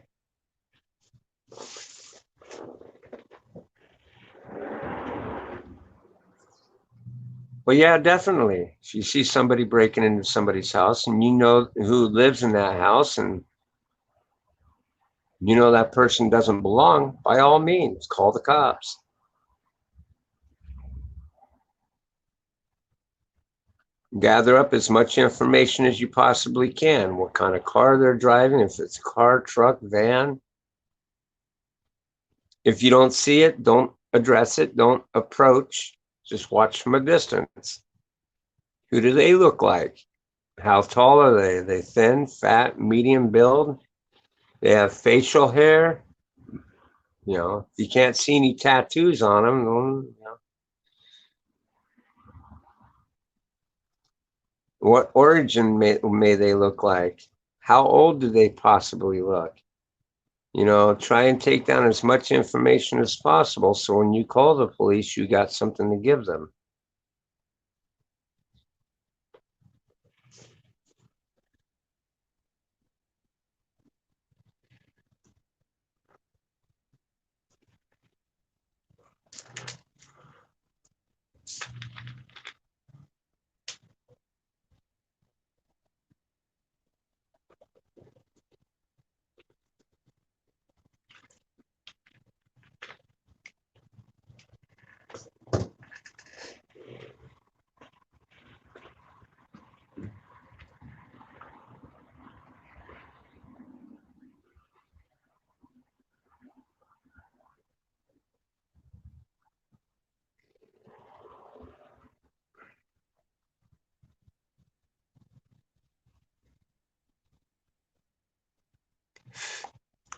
Well, yeah, definitely. If you see somebody breaking into somebody's house and you know who lives in that house and you know that person doesn't belong, by all means, call the cops. Gather up as much information as you possibly can. What kind of car they're driving, if it's a car, truck, van. If you don't see it, don't address it, don't approach. Just watch from a distance. Who do they look like? How tall are they? Are they thin, fat, medium build? They have facial hair. If you can't see any tattoos on them, what origin may they look like? How old do they possibly look? Try and take down as much information as possible so when you call the police, you got something to give them.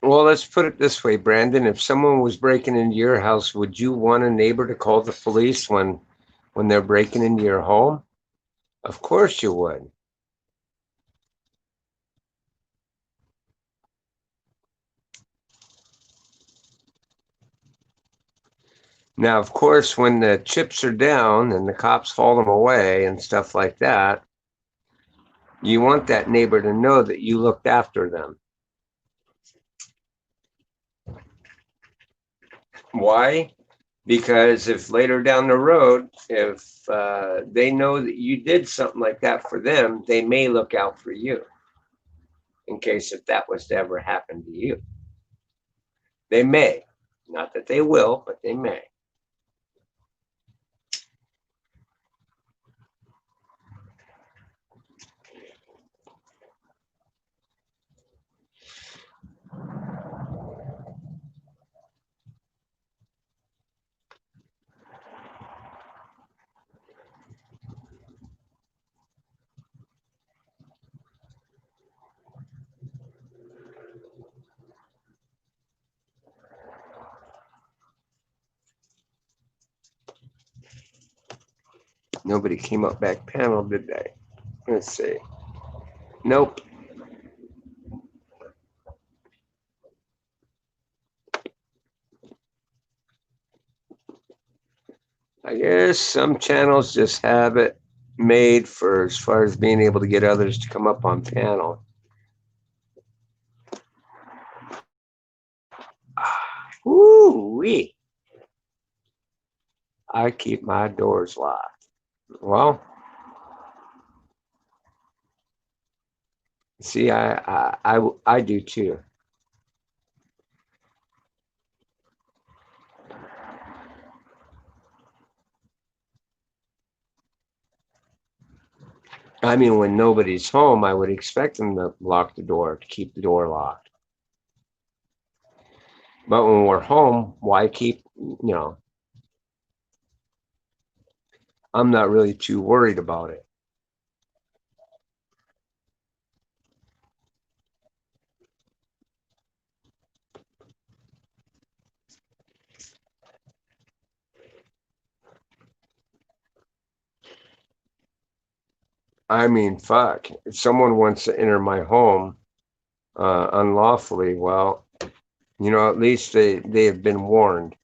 Well, let's put it this way, Brandon. If someone was breaking into your house, would you want a neighbor to call the police when they're breaking into your home? Of course you would. Now, of course, when the chips are down and the cops haul them away and stuff like that, you want that neighbor to know that you looked after them. Why? Because if later down the road, if they know that you did something like that for them, they may look out for you in case if that was to ever happen to you. They may. Not that they will, but they may. Nobody came up back panel, did they? Let's see. Nope. I guess some channels just have it made for as far as being able to get others to come up on panel. Woo-wee. I keep my doors locked. Well, see, I do too. I mean, when nobody's home, I would expect them to lock the door, to keep the door locked. But when we're home, why keep, I'm not really too worried about it. I mean, fuck, if someone wants to enter my home unlawfully, well, at least they have been warned.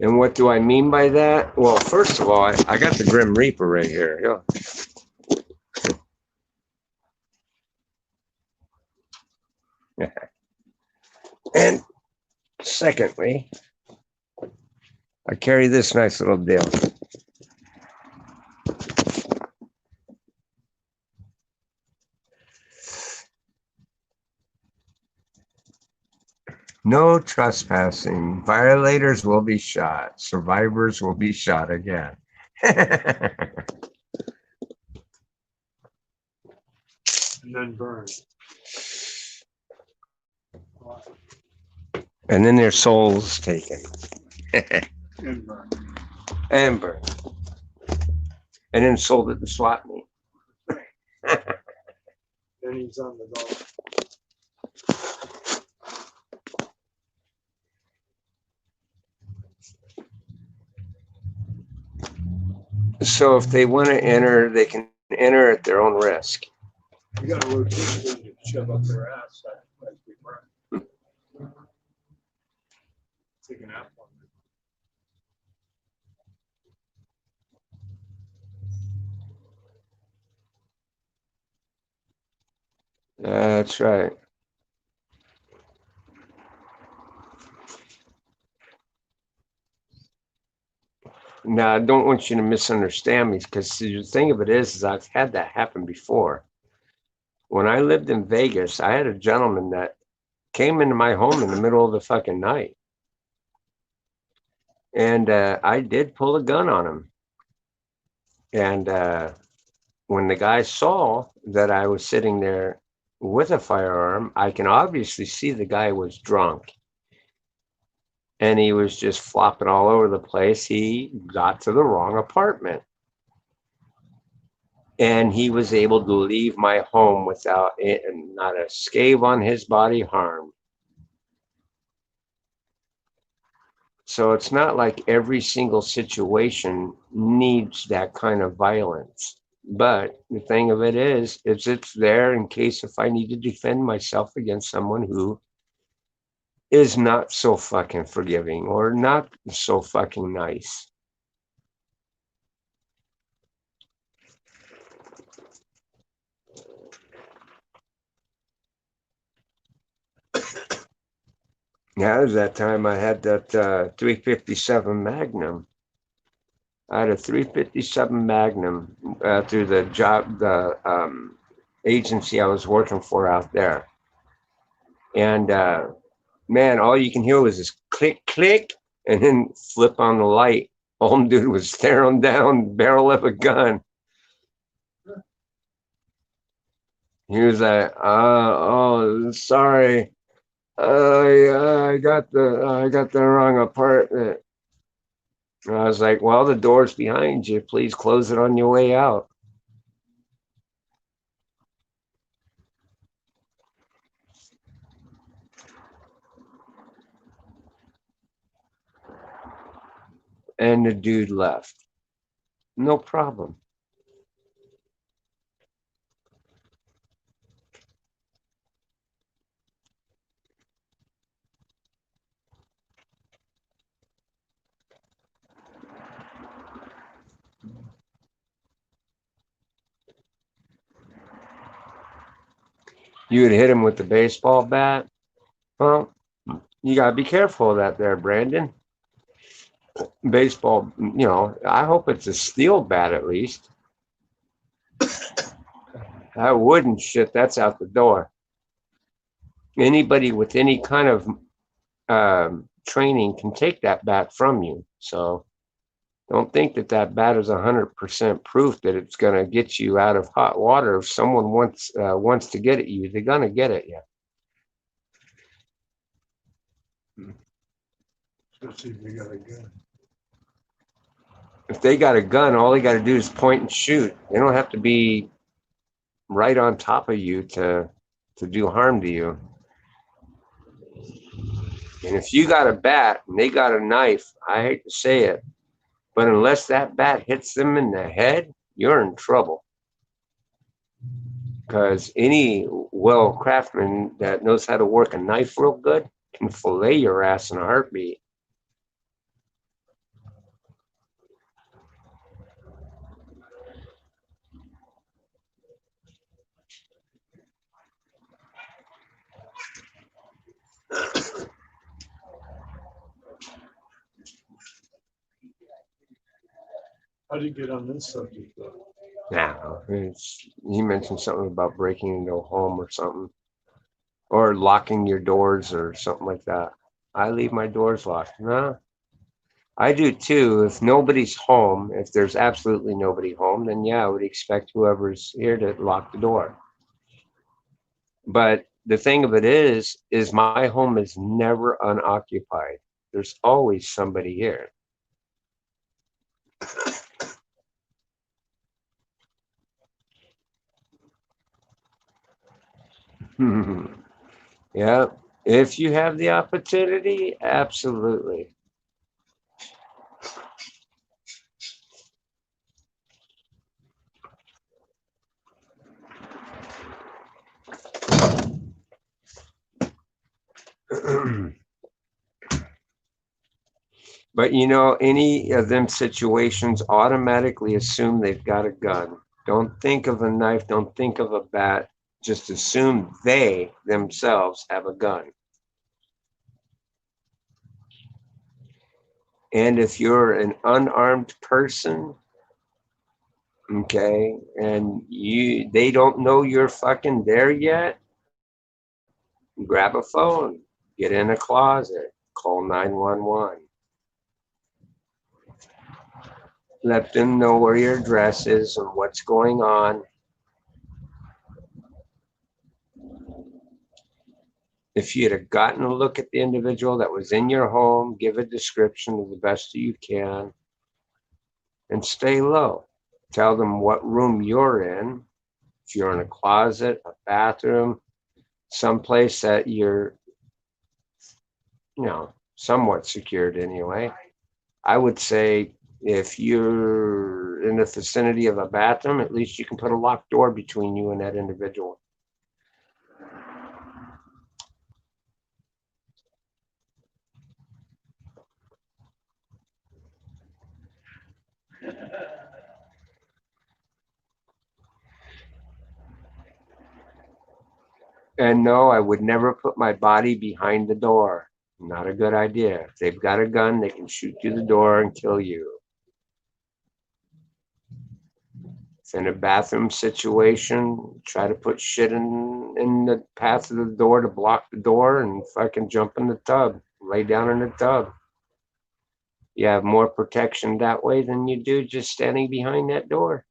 And what do I mean by that? Well, first of all, I got the Grim Reaper right here. Yeah. And secondly, I carry this nice little deal. No trespassing. Violators will be shot. Survivors will be shot again. And then burned. And then their souls taken. And burned. And burned. And then sold at the swap meet. Then he's on the dog. So if they want to enter, they can enter at their own risk. You got a rotation to shove up their ass. Like we burn. Take an apple. That's right. Now, I don't want you to misunderstand me, because the thing of it is I've had that happen before. When I lived in Vegas, I had a gentleman that came into my home in the middle of the fucking night. And I did pull a gun on him. And when the guy saw that I was sitting there with a firearm, I can obviously see the guy was drunk. And he was just flopping all over the place. He got to the wrong apartment. And he was able to leave my home without it, not a scathe on his body harm. So it's not like every single situation needs that kind of violence. But the thing of it is it's there in case if I need to defend myself against someone who is not so fucking forgiving or not so fucking nice. Yeah, it was that time I had that 357 Magnum. I had a 357 Magnum through the agency I was working for out there. And man, all you can hear was this click, click, and then flip on the light. Old dude was staring down barrel of a gun. He was like, oh, sorry. I got the wrong apartment. And I was like, well, the door's behind you. Please close it on your way out. and the dude left. No problem. You would hit him with the baseball bat. Well, you gotta be careful of that there, Brandon. Baseball, I hope it's a steel bat at least. That wooden shit, that's out the door. Anybody with any kind of training can take that bat from you. So don't think that that bat is 100% proof that it's going to get you out of hot water. If someone wants to get at you, they're going to get at you. Especially if we got a gun. If they got a gun, all they got to do is point and shoot. They don't have to be right on top of you to do harm to you. And if you got a bat and they got a knife, I hate to say it, but unless that bat hits them in the head, you're in trouble. Because any well craftsman that knows how to work a knife real good can fillet your ass in a heartbeat. How do you get on this subject though? Now, he mentioned something about breaking into a home or something, or locking your doors or something like that. I leave my doors locked. No, I do too. If nobody's home, if there's absolutely nobody home, then yeah, I would expect whoever's here to lock the door. But the thing of it is my home is never unoccupied. There's always somebody here. Yeah, if you have the opportunity, absolutely. But any of them situations automatically assume they've got a gun. Don't think of a knife, don't think of a bat. Just assume they themselves have a gun. And if you're an unarmed person, okay, and they don't know you're fucking there yet, grab a phone, get in a closet, call 911. Let them know where your address is and what's going on. If you'd have gotten a look at the individual that was in your home, give a description to the best you can, and stay low. Tell them what room you're in. If you're in a closet, a bathroom, someplace that you're, somewhat secured anyway. I would say if you're in the vicinity of a bathroom, at least you can put a locked door between you and that individual. And no, I would never put my body behind the door. Not a good idea. If they've got a gun, they can shoot through the door and kill you. If in a bathroom situation, try to put shit in the path of the door to block the door and fucking jump in the tub, lay down in the tub. You have more protection that way than you do just standing behind that door.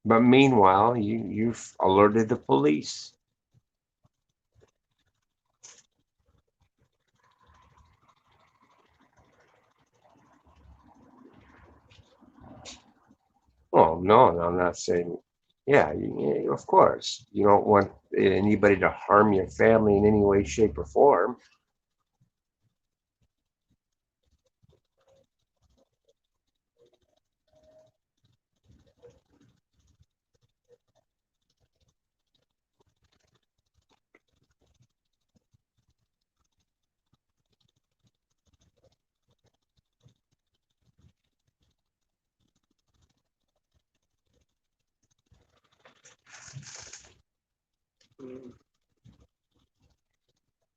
But meanwhile, you've alerted the police. Well, no, I'm not saying, yeah, of course. You don't want anybody to harm your family in any way, shape, or form.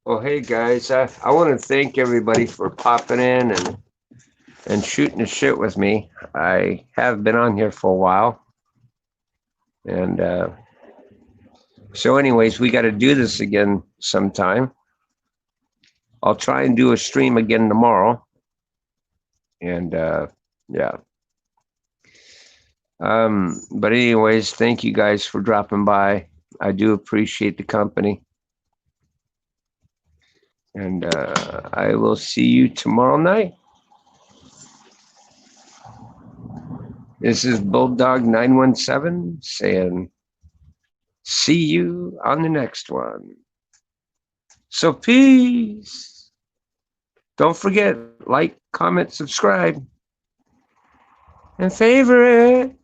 Well, hey guys, I want to thank everybody for popping in and shooting the shit with me. I have been on here for a while. And so anyways, we got to do this again sometime. I'll try and do a stream again tomorrow. And yeah. But anyways, thank you guys for dropping by. I do appreciate the company. And I will see you tomorrow night. This is Bulldog 917 saying, see you on the next one. So peace. Don't forget, like, comment, subscribe, and favorite.